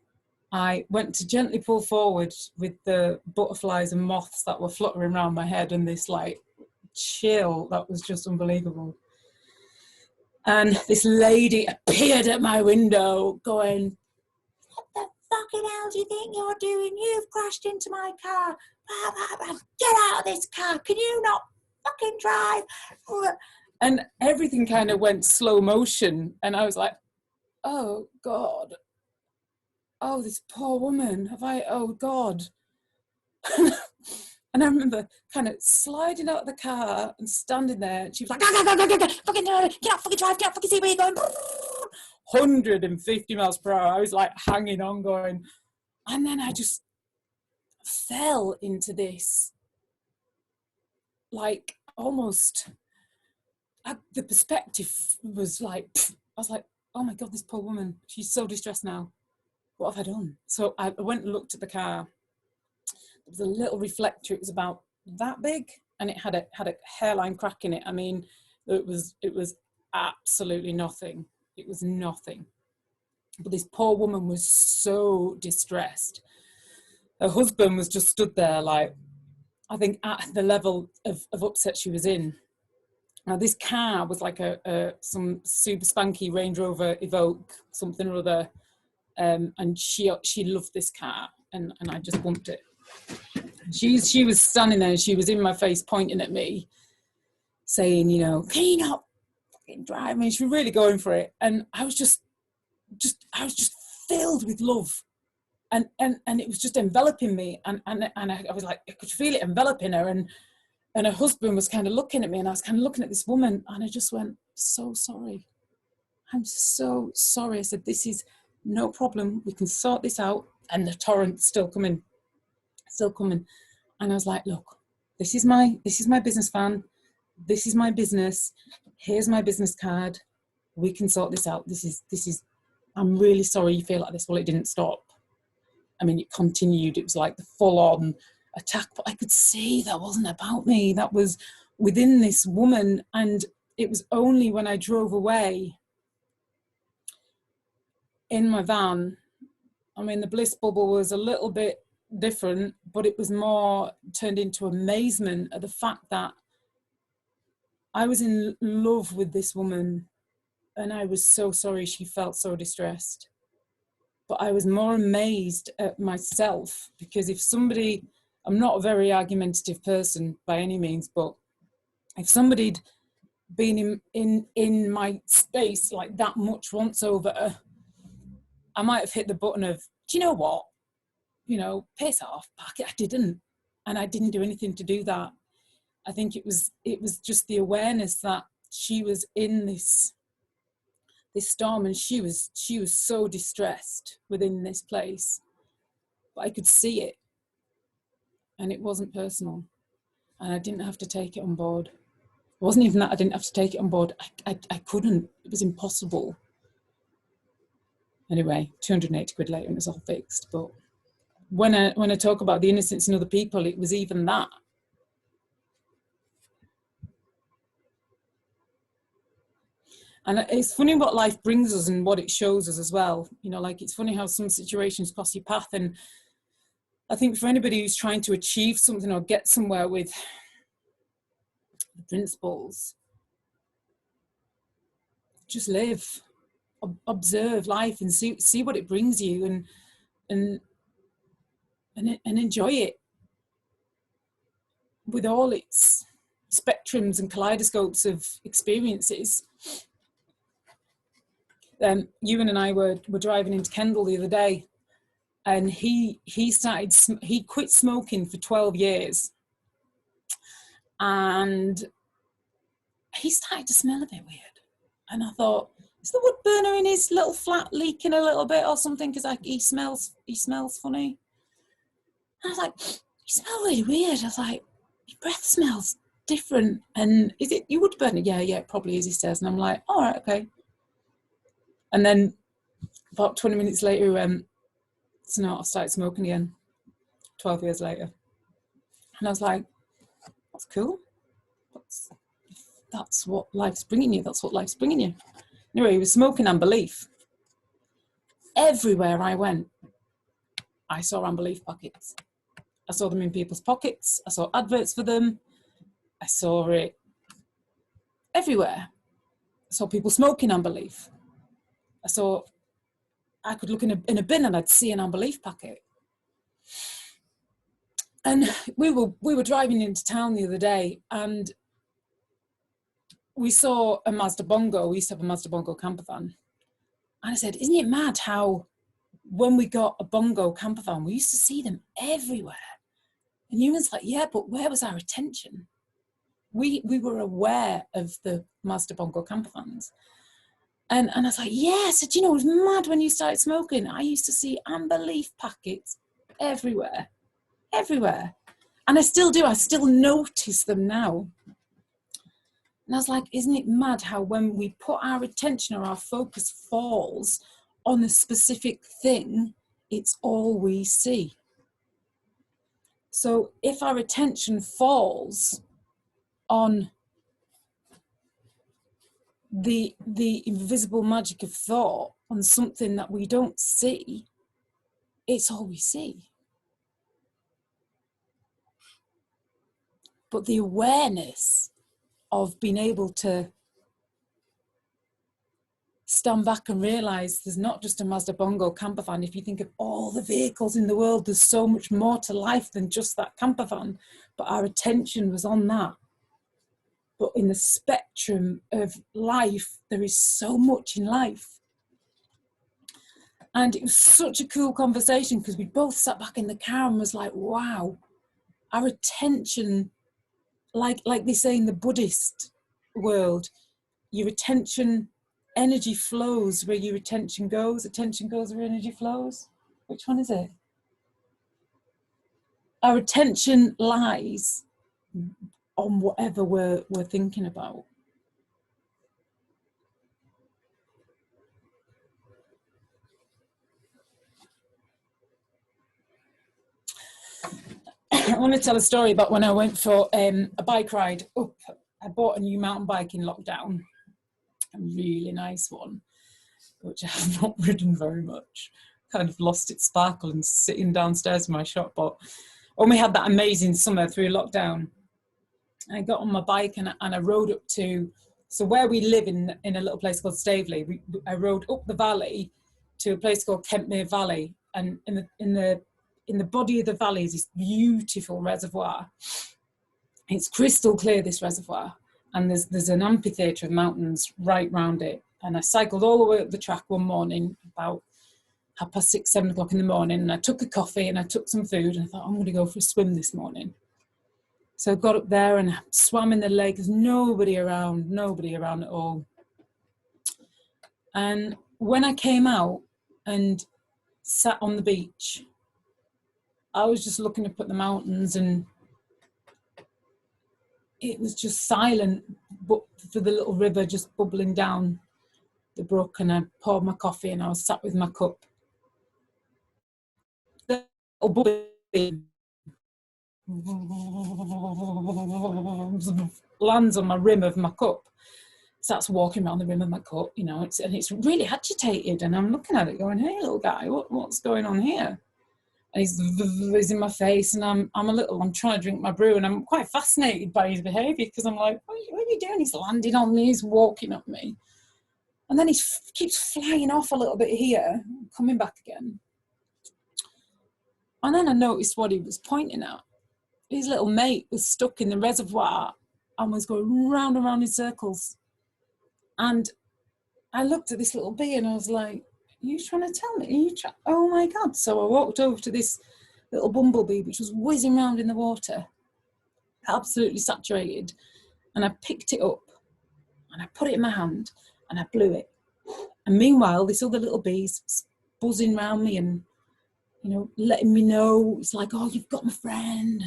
I went to gently pull forward with the butterflies and moths that were fluttering around my head, and this like chill that was just unbelievable. And this lady appeared at my window going, what the fucking hell do you think you're doing? You've crashed into my car. Get out of this car. Can you not fucking drive? And everything kind of went slow motion. And I was like, oh God. Oh, this poor woman. Oh God. And I remember kind of sliding out of the car and standing there, and she was like, go, fucking cannot fucking drive, can't fucking see where you're going. 150 miles per hour. I was like hanging on going. And then I just fell into this, like almost, the perspective was like, I was like, oh my God, this poor woman, she's so distressed now. What have I done? So I went and looked at the car. There was a little reflector. It was about that big, and it had a hairline crack in it. I mean, it was absolutely nothing. It was nothing. But this poor woman was so distressed. Her husband was just stood there, like, I think at the level of upset she was in. Now this car was like some super spanky Range Rover Evoque, something or other, and she loved this car, and I just bumped it. She was standing there, and she was in my face pointing at me saying, you know, can you not fucking drive? I mean, she was really going for it. And I was just filled with love, and it was just enveloping me, and I was like, I could feel it enveloping her, and her husband was kind of looking at me, and I was kind of looking at this woman, and I just went, so sorry. I'm so sorry. I said, this is no problem. We can sort this out. And the torrent's still coming. And I was like, look, this is my business van. This is my business. Here's my business card. We can sort this out. This is, I'm really sorry you feel like this. Well, it didn't stop. I mean, it continued. It was like the full-on attack, but I could see that wasn't about me. That was within this woman. And it was only when I drove away in my van, I mean, the bliss bubble was a little bit different, but it was more turned into amazement at the fact that I was in love with this woman, and I was so sorry she felt so distressed. But I was more amazed at myself, because if somebody, I'm not a very argumentative person by any means, but if somebody'd been in my space like that much once over, I might have hit the button of, do you know what? You know, piss off. I didn't. And I didn't do anything to do that. I think it was just the awareness that she was in this storm, and she was so distressed within this place. But I could see it, and it wasn't personal, and I didn't have to take it on board. It wasn't even that I didn't have to take it on board. I couldn't. It was impossible. Anyway, 280 quid later, and it was all fixed. But when I talk about the innocence in other people, it was even that. And it's funny what life brings us and what it shows us as well. You know, like, it's funny how some situations cross your path. And I think for anybody who's trying to achieve something or get somewhere with the principles, just live, observe life and see what it brings you, and enjoy it with all its spectrums and kaleidoscopes of experiences. Ewan and I were driving into Kendal the other day, and he quit smoking for 12 years, and he started to smell a bit weird. And I thought, is the wood burner in his little flat leaking a little bit or something? Because he smells funny. And I was like, you smell really weird. I was like, your breath smells different. And is it your wood burner? Yeah, it probably is, he says. And I'm like, all right, okay. And then about 20 minutes later, I started smoking again, 12 years later. And I was like, that's cool. That's what life's bringing you. That's what life's bringing you. Anyway, he was smoking Amber Leaf. Everywhere I went, I saw Amber Leaf packets. I saw them in people's pockets. I saw adverts for them. I saw it everywhere. I saw people smoking Amber Leaf. I could look in a bin and I'd see an Amber Leaf packet. And we were driving into town the other day, and we saw a Mazda Bongo. We used to have a Mazda Bongo camper van. And I said, isn't it mad how when we got a Bongo camper van, we used to see them everywhere? And Ewan's like, yeah, but where was our attention? We were aware of the Mazda Bongo camper vans. And I was like, yeah. I said, you know, it was mad when you started smoking. I used to see Amber Leaf packets everywhere. And I still do. I still notice them now. And I was like, isn't it mad how when we put our attention or our focus falls on a specific thing, it's all we see. So if our attention falls on the invisible magic of thought, on something that we don't see, it's all we see. But the awareness of being able to stand back and realize there's not just a Mazda Bongo camper van. If you think of all the vehicles in the world, there's so much more to life than just that camper van. But our attention was on that. But in the spectrum of life, there is so much in life. And it was such a cool conversation, because we both sat back in the car and was like, wow, our attention, like they say in the Buddhist world, your attention, energy flows where your attention goes where energy flows. Which one is it? Our attention lies on whatever we're thinking about. want to tell a story about when I went for a bike ride up. I bought a new mountain bike in lockdown, a really nice one, which I have not ridden very much. Kind of lost its sparkle and sitting downstairs in my shop. But when we had that amazing summer through lockdown, I got on my bike and I rode up to, so where we live in a little place called Staveley, I rode up the valley to a place called Kentmere Valley, and in the body of the valley is this beautiful reservoir. It's crystal clear, this reservoir, and there's an amphitheatre of mountains right round it. And I cycled all the way up the track one morning about 6:30, 7 o'clock in the morning, and I took a coffee and I took some food and I thought, I'm going to go for a swim this morning. So I got up there and I swam in the lake. There's nobody around at all. And when I came out and sat on the beach, I was just looking up at the mountains, and it was just silent, but for the little river just bubbling down the brook. And I poured my coffee and I was sat with my cup. The little bubble lands on my rim of my cup, starts walking around the rim of my cup, you know, and it's really agitated, and I'm looking at it going, hey little guy, what's going on here? And he's in my face, and I'm trying to drink my brew, and I'm quite fascinated by his behaviour, because I'm like, what are you doing? He's landing on me, he's walking up me, and then he keeps flying off a little bit here, coming back again. And then I noticed what he was pointing at. His little mate was stuck in the reservoir and was going round and round in circles. And I looked at this little bee and I was like, are you trying to tell me? Oh my God. So I walked over to this little bumblebee, which was whizzing around in the water, absolutely saturated. And I picked it up and I put it in my hand and I blew it. And meanwhile, this other little bee's buzzing around me and, you know, letting me know, it's like, oh, you've got my friend.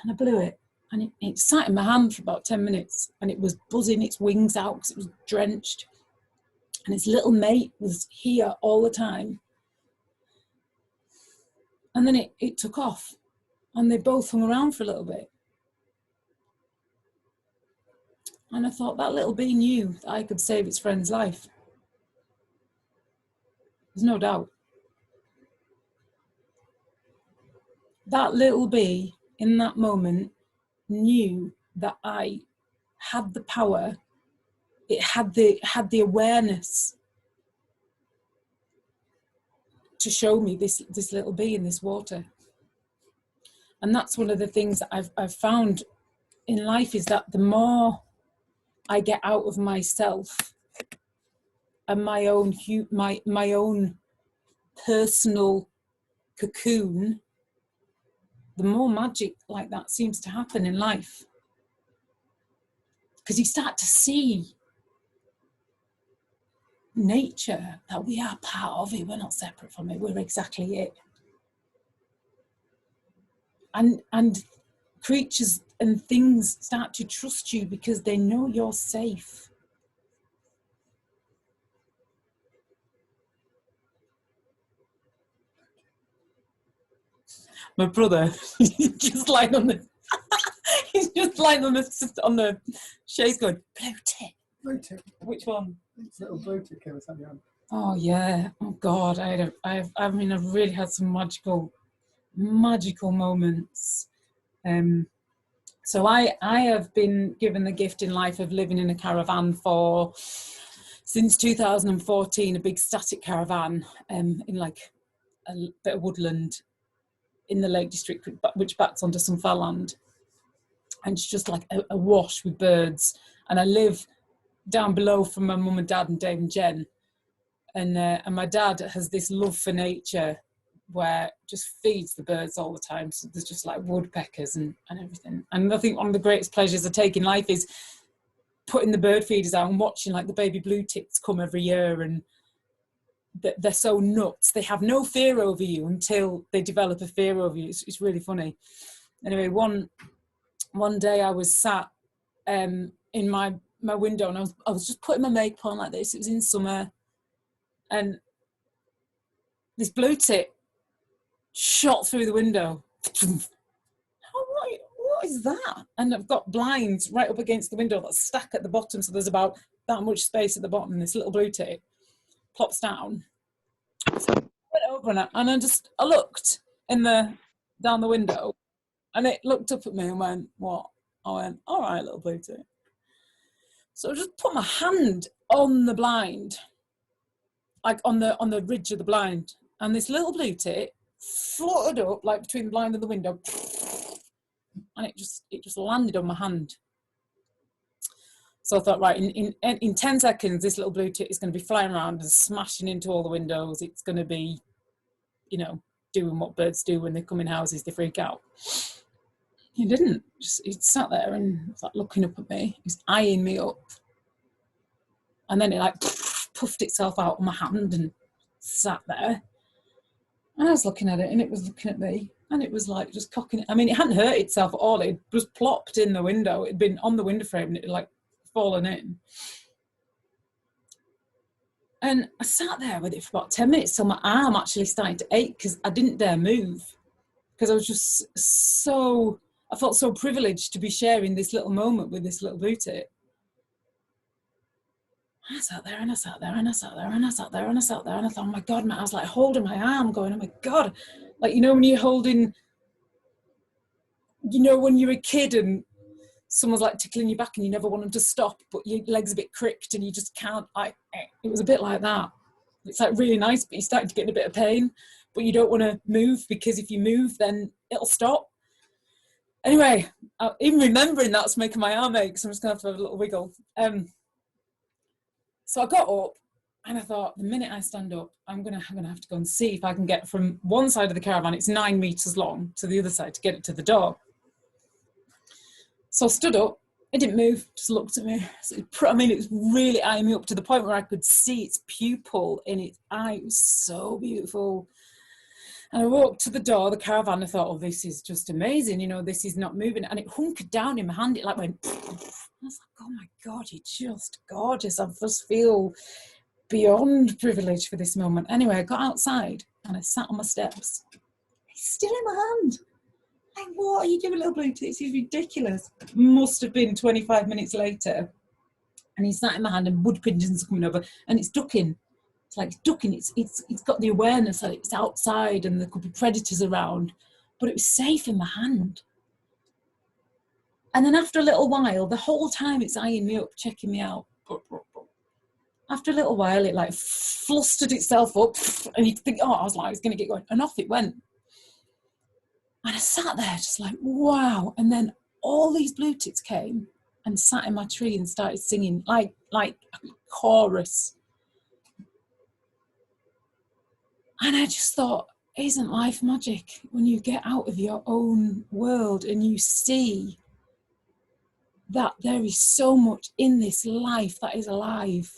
And I blew it. And it sat in my hand for about 10 minutes, and it was buzzing its wings out because it was drenched. And its little mate was here all the time. And then it took off, and they both hung around for a little bit. And I thought, that little bee knew that I could save its friend's life. There's no doubt. That little bee, in that moment, knew that I had the power. It had the awareness to show me this little bee in this water. And that's one of the things that I've found in life, is that the more I get out of myself and my own personal cocoon, the more magic like that seems to happen in life. Because you start to see nature, that we are part of it, we're not separate from it, we're exactly it. And creatures and things start to trust you because they know you're safe. My brother, he's just lying on the shades going, blue tick. Blue tick. Which one? It's little blue tick here, Oh yeah. Oh God, I've really had some magical moments. So I have been given the gift in life of living in a caravan since 2014, a big static caravan in like a bit of woodland in the Lake District, which backs onto some fell land, and it's just like a wash with birds. And I live down below from my mum and dad and Dave and Jen, and my dad has this love for nature where just feeds the birds all the time. So there's just like woodpeckers and everything. And I think one of the greatest pleasures I take in life is putting the bird feeders out and watching like the baby blue ticks come every year, and they're so nuts. They have no fear over you until they develop a fear over you. It's really funny. Anyway, one day I was sat in my window, and I was just putting my makeup on like this. It was in summer, and this blue tit shot through the window What is that? And I've got blinds right up against the window that's stacked at the bottom, so there's about that much space at the bottom, and this little blue tit plops down. So I went over and I looked down the window, and it looked up at me and went, what? I went, all right, little blue tit. So I just put my hand on the blind, like on the ridge of the blind, and this little blue tit fluttered up like between the blind and the window, and it just landed on my hand. So I thought, right, in 10 seconds, this little blue tit is going to be flying around and smashing into all the windows. It's going to be, you know, doing what birds do when they come in houses, they freak out. He didn't. He sat there and was like looking up at me. He was eyeing me up. And then it like puffed itself out on my hand and sat there. And I was looking at it and it was looking at me. And it was like just cocking it. I mean, it hadn't hurt itself at all. It was plopped in the window. It'd been on the window frame and it had like fallen in. And I sat there with it for about 10 minutes till my arm actually started to ache because I didn't dare move. Because I was just I felt so privileged to be sharing this little moment with this little blue tit. I sat there and I sat there and I sat there and I sat there and I sat there and I thought, oh my God, man. I was like holding my arm going, oh my God. Like, you know, when you're holding, you know, when you're a kid and someone's like tickling your back and you never want them to stop, but your leg's a bit cricked and you just can't, it was a bit like that. It's like really nice, but you're starting to get in a bit of pain, but you don't want to move because if you move, then it'll stop. Anyway, even remembering that's making my arm ache, so I'm just going to have a little wiggle. So I got up and I thought, the minute I stand up, I'm gonna have to go and see if I can get from one side of the caravan, it's 9 meters long, to the other side to get it to the door. So I stood up, it didn't move, just looked at me. I mean, it was really eyeing me up to the point where I could see its pupil in its eye. It was so beautiful. And I walked to the door of the caravan. I thought, oh, this is just amazing. You know, this is not moving. And it hunkered down in my hand. It like went, I was like, oh my God, you're just gorgeous. I just feel beyond privileged for this moment. Anyway, I got outside and I sat on my steps. It's still in my hand. Like, what are you doing, little blue tit? This is ridiculous. Must have been 25 minutes later. And he sat in my hand and wood pigeons are coming over and it's ducking. It's like it's ducking, it's got the awareness that it's outside and there could be predators around, but it was safe in my hand. And then after a little while, the whole time it's eyeing me up, checking me out. After a little while, it like flustered itself up and you think, oh, I was like, it's going to get going. And off it went. And I sat there just like, wow. And then all these blue tits came and sat in my tree and started singing like a chorus. And I just thought, isn't life magic when you get out of your own world and you see that there is so much in this life that is alive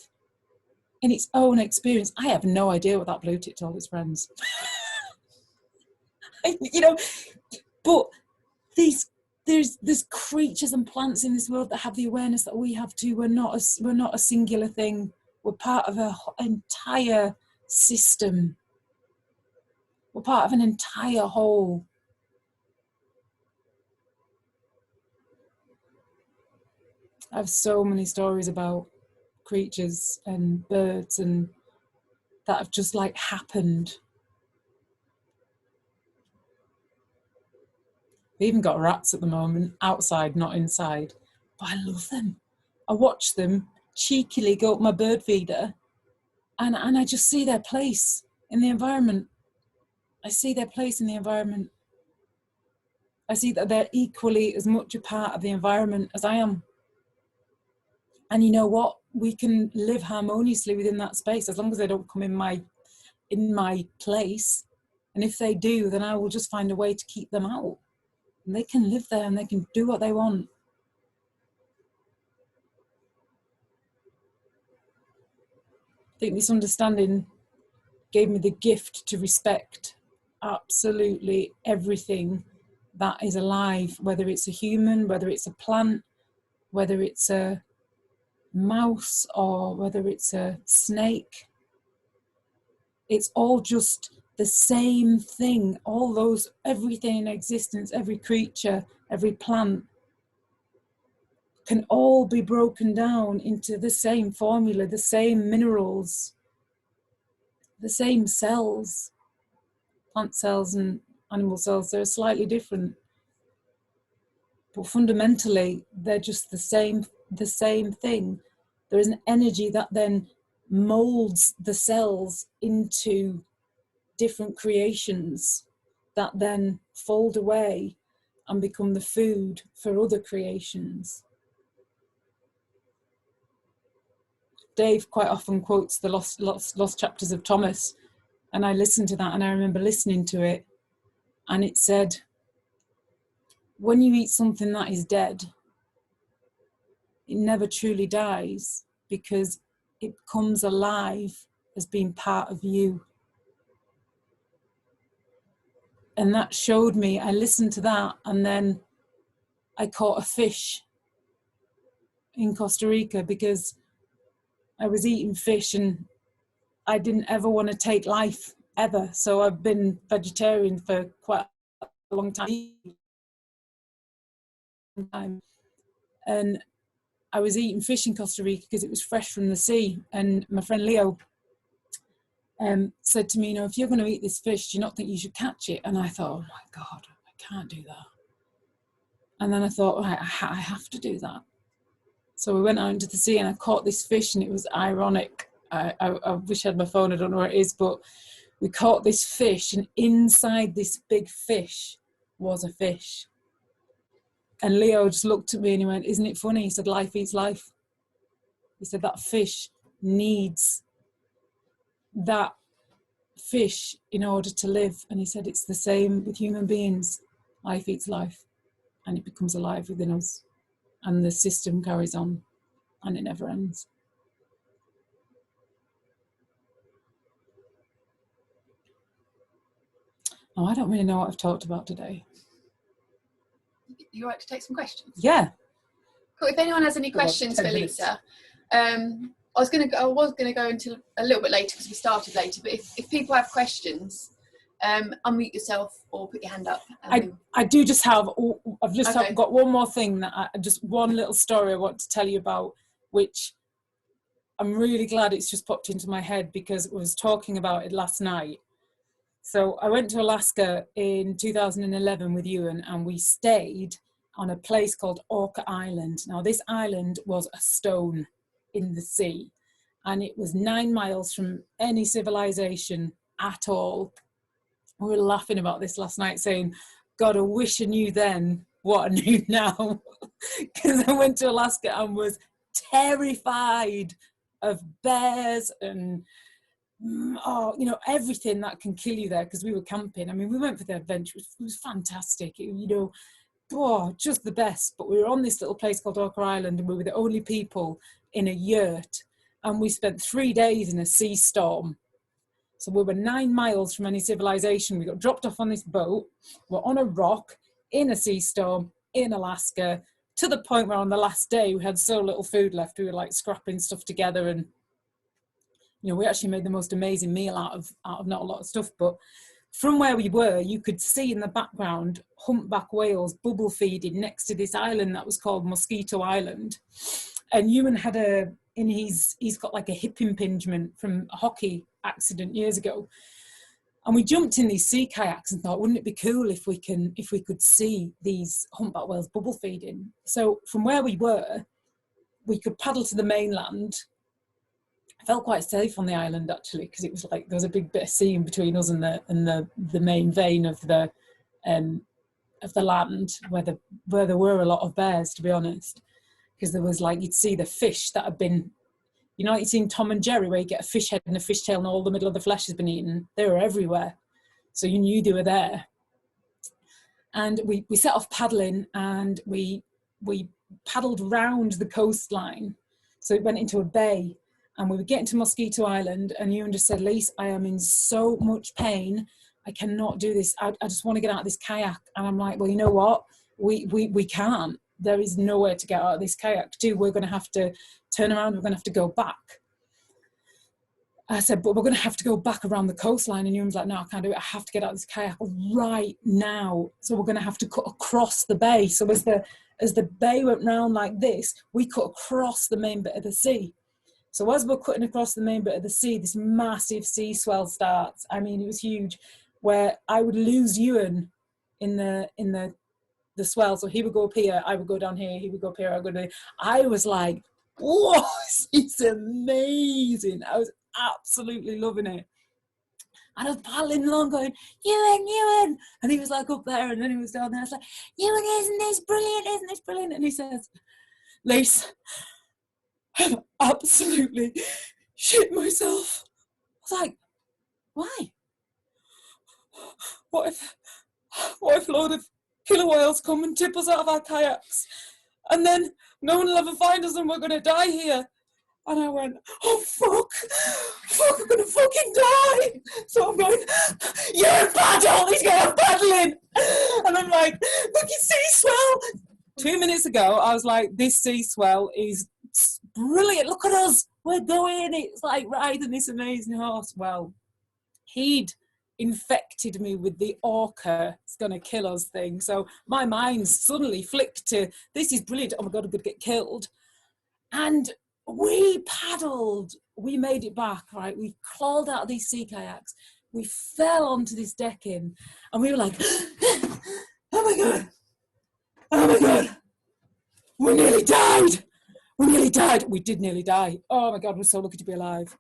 in its own experience. I have no idea what that blue tit told its friends. You know, but there's creatures and plants in this world that have the awareness that we have too. We're not a singular thing. We're part of an entire system. We're part of an entire whole. I have so many stories about creatures and birds and that have just like happened. They even got rats at the moment, outside, not inside. But I love them. I watch them cheekily go up my bird feeder and I just see their place in the environment. I see their place in the environment. I see that they're equally as much a part of the environment as I am. And you know what? We can live harmoniously within that space as long as they don't come in my place. And if they do, then I will just find a way to keep them out. And they can live there and they can do what they want. I think this understanding gave me the gift to respect absolutely everything that is alive, whether it's a human, whether it's a plant, whether it's a mouse, or whether it's a snake. It's all just the same thing, all those, everything in existence, every creature, every plant, can all be broken down into the same formula, the same minerals, the same cells. Plant cells and animal cells, they're slightly different, but fundamentally they're just the same thing. There is an energy that then molds the cells into different creations that then fold away and become the food for other creations. Dave quite often quotes the lost chapters of Thomas, and I listened to that, and I remember listening to it, and it said, when you eat something that is dead, it never truly dies, because it comes alive as being part of you. And that showed me, I listened to that, and then I caught a fish in Costa Rica because I was eating fish and I didn't ever want to take life, ever. So I've been vegetarian for quite a long time. And I was eating fish in Costa Rica because it was fresh from the sea. And my friend Leo said to me, you know, if you're going to eat this fish, do you not think you should catch it? And I thought, oh my God, I can't do that. And then I thought, right, I have to do that. So we went out into the sea and I caught this fish, and it was ironic. I wish I had my phone, I don't know where it is, but we caught this fish, and inside this big fish was a fish. And Leo just looked at me and he went, isn't it funny? He said, life eats life. He said, that fish needs that fish in order to live. And he said, it's the same with human beings. Life eats life, and it becomes alive within us. And the system carries on, and it never ends. Oh, I don't really know what I've talked about today. You like to take some questions? Yeah. Cool. If anyone has any questions for Lisa, I was going to go until a little bit later because we started later. But if people have questions, unmute yourself or put your hand up. I do just have. I've just Okay. got one more thing just one little story I want to tell you about, which I'm really glad it's just popped into my head because I was talking about it last night. So I went to Alaska in 2011 with Ewan, and we stayed on a place called Orca Island. Now this island was a stone in the sea, and it was 9 miles from any civilization at all. We were laughing about this last night, saying, God, I wish I knew then what I knew now. Because I went to Alaska and was terrified of bears and everything that can kill you there, because we were camping. I mean, we went for the adventure. It was fantastic. Just the best. But we were on this little place called Orca Island, and we were the only people in a yurt. And we spent 3 days in a sea storm. So we were 9 miles from any civilization. We got dropped off on this boat. We're on a rock in a sea storm in Alaska, to the point where on the last day we had so little food left. We were like scrapping stuff together, and we actually made the most amazing meal out of not a lot of stuff. But from where we were, you could see in the background humpback whales bubble feeding next to this island that was called Mosquito Island. And Ewan had he's got like a hip impingement from a hockey accident years ago. And we jumped in these sea kayaks and thought, wouldn't it be cool if we could see these humpback whales bubble feeding? So from where we were, we could paddle to the mainland. I felt quite safe on the island actually, because it was like there was a big bit of sea in between us and the main vein of the land where there were a lot of bears, to be honest. Because there was you'd see the fish that had been, you've seen Tom and Jerry where you get a fish head and a fish tail and all the middle of the flesh has been eaten. They were everywhere. So you knew they were there. And we set off paddling, and we paddled round the coastline. So it went into a bay, and we were getting to Mosquito Island, and Ewan just said, Lise, I am in so much pain. I cannot do this. I just want to get out of this kayak. And I'm like, well, you know what? We can't. There is nowhere to get out of this kayak. We're going to have to turn around. We're going to have to go back. I said, but we're going to have to go back around the coastline. And Ewan's like, no, I can't do it. I have to get out of this kayak right now. So we're going to have to cut across the bay. So as the bay went round like this, we cut across the main bit of the sea. So as we're cutting across the main bit of the sea, this massive sea swell starts. I mean, it was huge, where I would lose Ewan in the swell. So he would go up here, I would go down here, he would go up here, I would go down here. I was like, whoa, it's amazing. I was absolutely loving it. And I was paddling along going, Ewan. And he was like up there, and then he was down there. I was like, Ewan, isn't this brilliant? And he says, Lisa, I've absolutely shit myself. I was like, why? What if a load of killer whales come and tip us out of our kayaks? And then no one will ever find us and we're going to die here. And I went, oh, fuck, I'm going to fucking die. So I'm going, you're a paddle, he's going paddling. And I'm like, look at sea swell. 2 minutes ago, I was like, this sea swell is brilliant. Look at us. We're going. It's like riding this amazing horse. Well, he'd infected me with the orca, it's going to kill us thing. So my mind suddenly flicked to, this is brilliant. Oh my God, I'm going to get killed. And we paddled, we made it back, right? We crawled out of these sea kayaks, we fell onto this decking, and we were like, oh my God, we nearly died. We did nearly die. Oh my God, we're so lucky to be alive.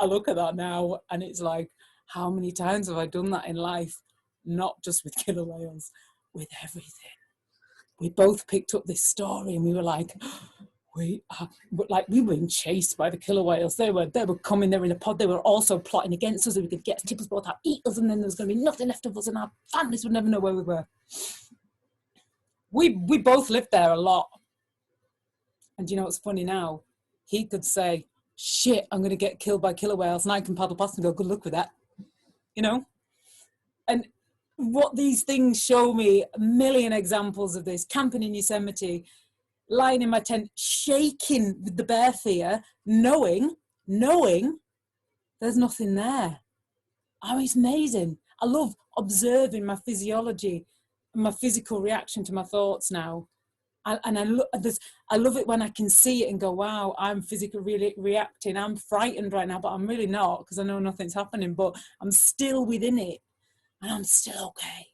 I look at that now, and it's like, how many times have I done that in life? Not just with killer whales, with everything. We both picked up this story, and we were like, we were being chased by the killer whales. They were coming, they were in a pod, they were also plotting against us, so we could get tip us both out, eat us, and then there was going to be nothing left of us, and our families would never know where we were. We both lived there a lot. And you know what's funny now? He could say, shit, I'm going to get killed by killer whales, and I can paddle past and go, good luck with that. You know? And what these things show me, a million examples of this, camping in Yosemite, lying in my tent, shaking with the bear fear, knowing there's nothing there. Oh, it's amazing. I love observing my physiology and my physical reaction to my thoughts now. And I love it when I can see it and go, wow, I'm physically really reacting. I'm frightened right now, but I'm really not, because I know nothing's happening, but I'm still within it and I'm still okay.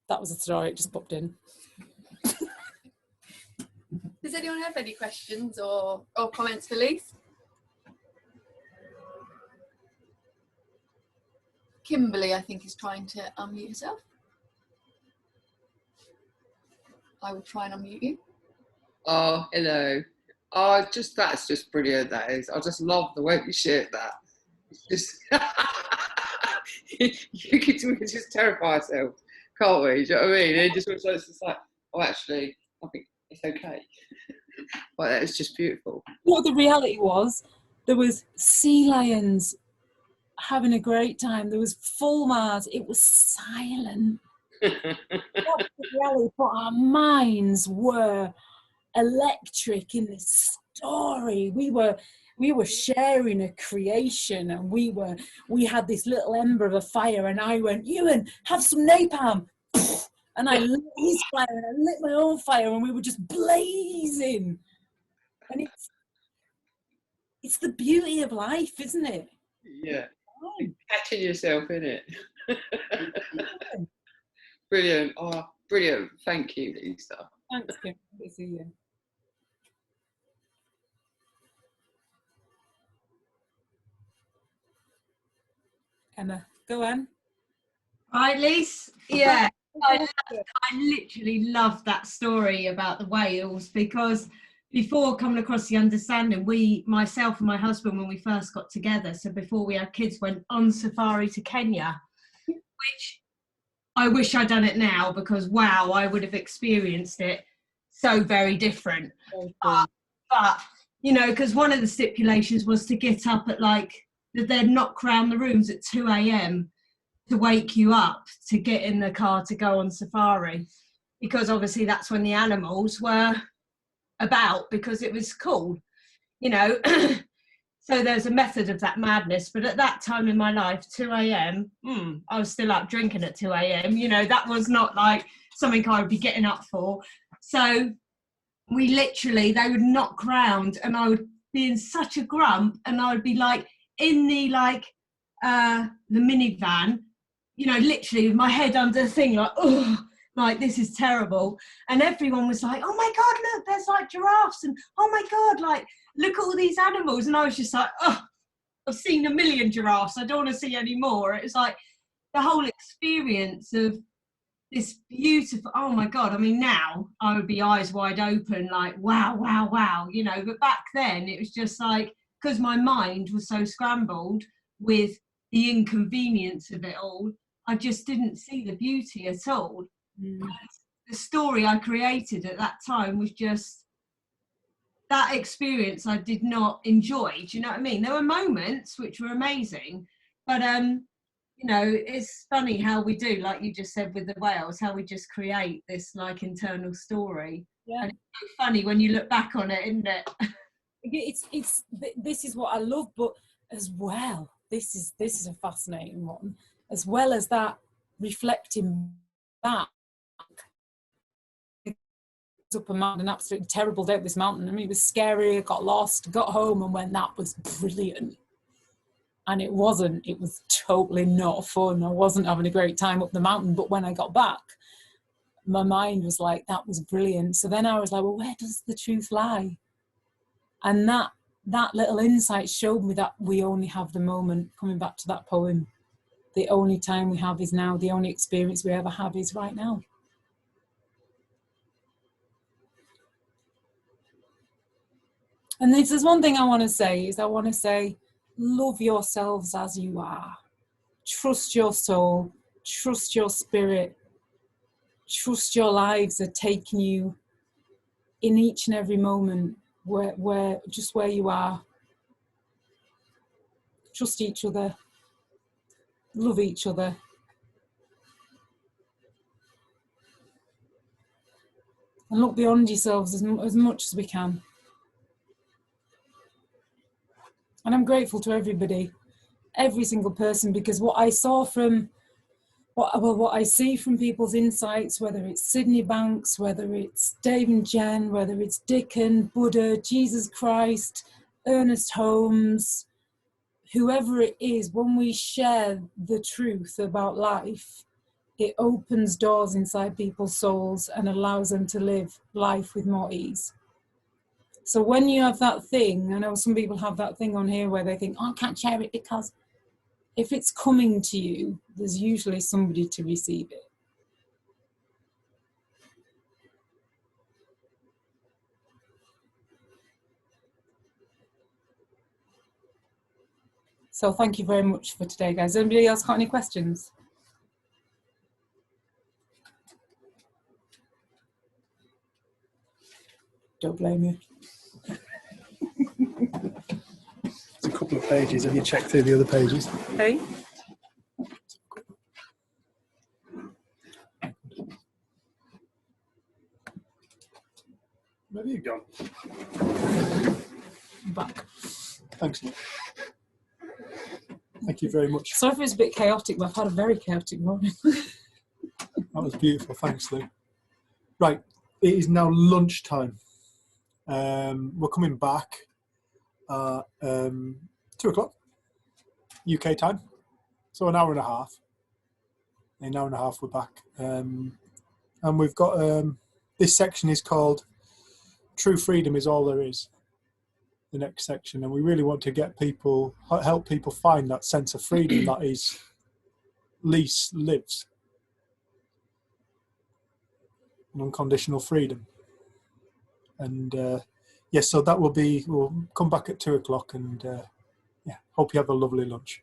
That was a story, it just popped in. Does anyone have any questions or comments for Lise? Kimberly, I think, is trying to unmute herself. I will try and unmute you. Oh, hello. Oh, that's just brilliant, that is. I just love the way you shared that. It's just, we can just terrify ourselves, can't we? Do you know what I mean? It just like, oh, actually, I think it's okay. But it's just beautiful. What the reality was, there was sea lions having a great time. There was fulmars. It was silent. That's the reality, but our minds were electric in this story. We were sharing a creation, and we had this little ember of a fire, and I went, Ewan, have some napalm. And I lit his fire, and I lit my own fire, and we were just blazing. And it's the beauty of life, isn't it? Yeah. Catching yourself in it. Brilliant. Oh, brilliant. Thank you, Lisa. Thanks, Kim. Good to see you. Emma, go on. Right, Lise? Yeah. I literally love that story about the whales, because before coming across the understanding, myself and my husband, when we first got together, so before we had kids, went on safari to Kenya, which I wish I'd done it now, because wow, I would have experienced it so very different. But you know, because one of the stipulations was to get up at they'd knock round the rooms at 2 a.m. to wake you up to get in the car to go on safari, because obviously that's when the animals were about, because it was cool, you know. So there's a method of that madness, but at that time in my life, 2 a.m, I was still up drinking at 2 a.m. You know, that was not like something I would be getting up for. So we literally, they would knock round and I would be in such a grump, and I would be like in the minivan, you know, literally with my head under the thing, like, oh, like this is terrible. And everyone was like, oh my God, look, there's like giraffes, and oh my God, like, look at all these animals. And I was just like, oh, I've seen a million giraffes, I don't want to see any more. It was like the whole experience of this beautiful, oh my God, I mean, now I would be eyes wide open, like, wow, wow, wow, you know. But back then it was just like, because my mind was so scrambled with the inconvenience of it all, I just didn't see the beauty at all. The story I created at that time was just that experience I did not enjoy. Do you know what I mean? There were moments which were amazing, but you know, it's funny how we do, like you just said with the whales, how we just create this like internal story. Yeah. And it's so funny when you look back on it, isn't it? This is what I love, but as well, this is a fascinating one. As well as that, reflecting back, up a mountain, an absolutely terrible day up this mountain. I mean, it was scary. I got lost, got home, and went, that was brilliant. And it wasn't. It was totally not fun. I wasn't having a great time up the mountain. But when I got back, my mind was like, that was brilliant. So then I was like, well, where does the truth lie? And that little insight showed me that we only have the moment. Coming back to that poem, the only time we have is now. The only experience we ever have is right now. And if there's one thing I want to say, love yourselves as you are. Trust your soul, trust your spirit, trust your lives are taking you in each and every moment where just where you are. Trust each other, love each other. And look beyond yourselves as much as we can. And I'm grateful to everybody, every single person, because what I saw from, what I see from people's insights, whether it's Sydney Banks, whether it's Dave and Jen, whether it's Dickon, Buddha, Jesus Christ, Ernest Holmes, whoever it is, when we share the truth about life, it opens doors inside people's souls and allows them to live life with more ease. So when you have that thing, I know some people have that thing on here where they think, oh, I can't share it because if it's coming to you, there's usually somebody to receive it. So thank you very much for today, guys. Anybody else got any questions? Don't blame you. There's a couple of pages. Have you checked through the other pages? Hey? Where have you gone? Back. Thanks, Nick. Thank you very much. Sorry if it's a bit chaotic, but I've had a very chaotic morning. That was beautiful. Thanks, Lou. Right, it is now lunchtime. We're coming back at 2 o'clock UK time, so an hour and a half. In an hour and a half, we're back, and we've got this section is called "True Freedom is All There Is." The next section, and we really want to get people, help people find that sense of freedom that is Lisa lives, an unconditional freedom. And yes, so that will be, we'll come back at 2 o'clock, and yeah, hope you have a lovely lunch.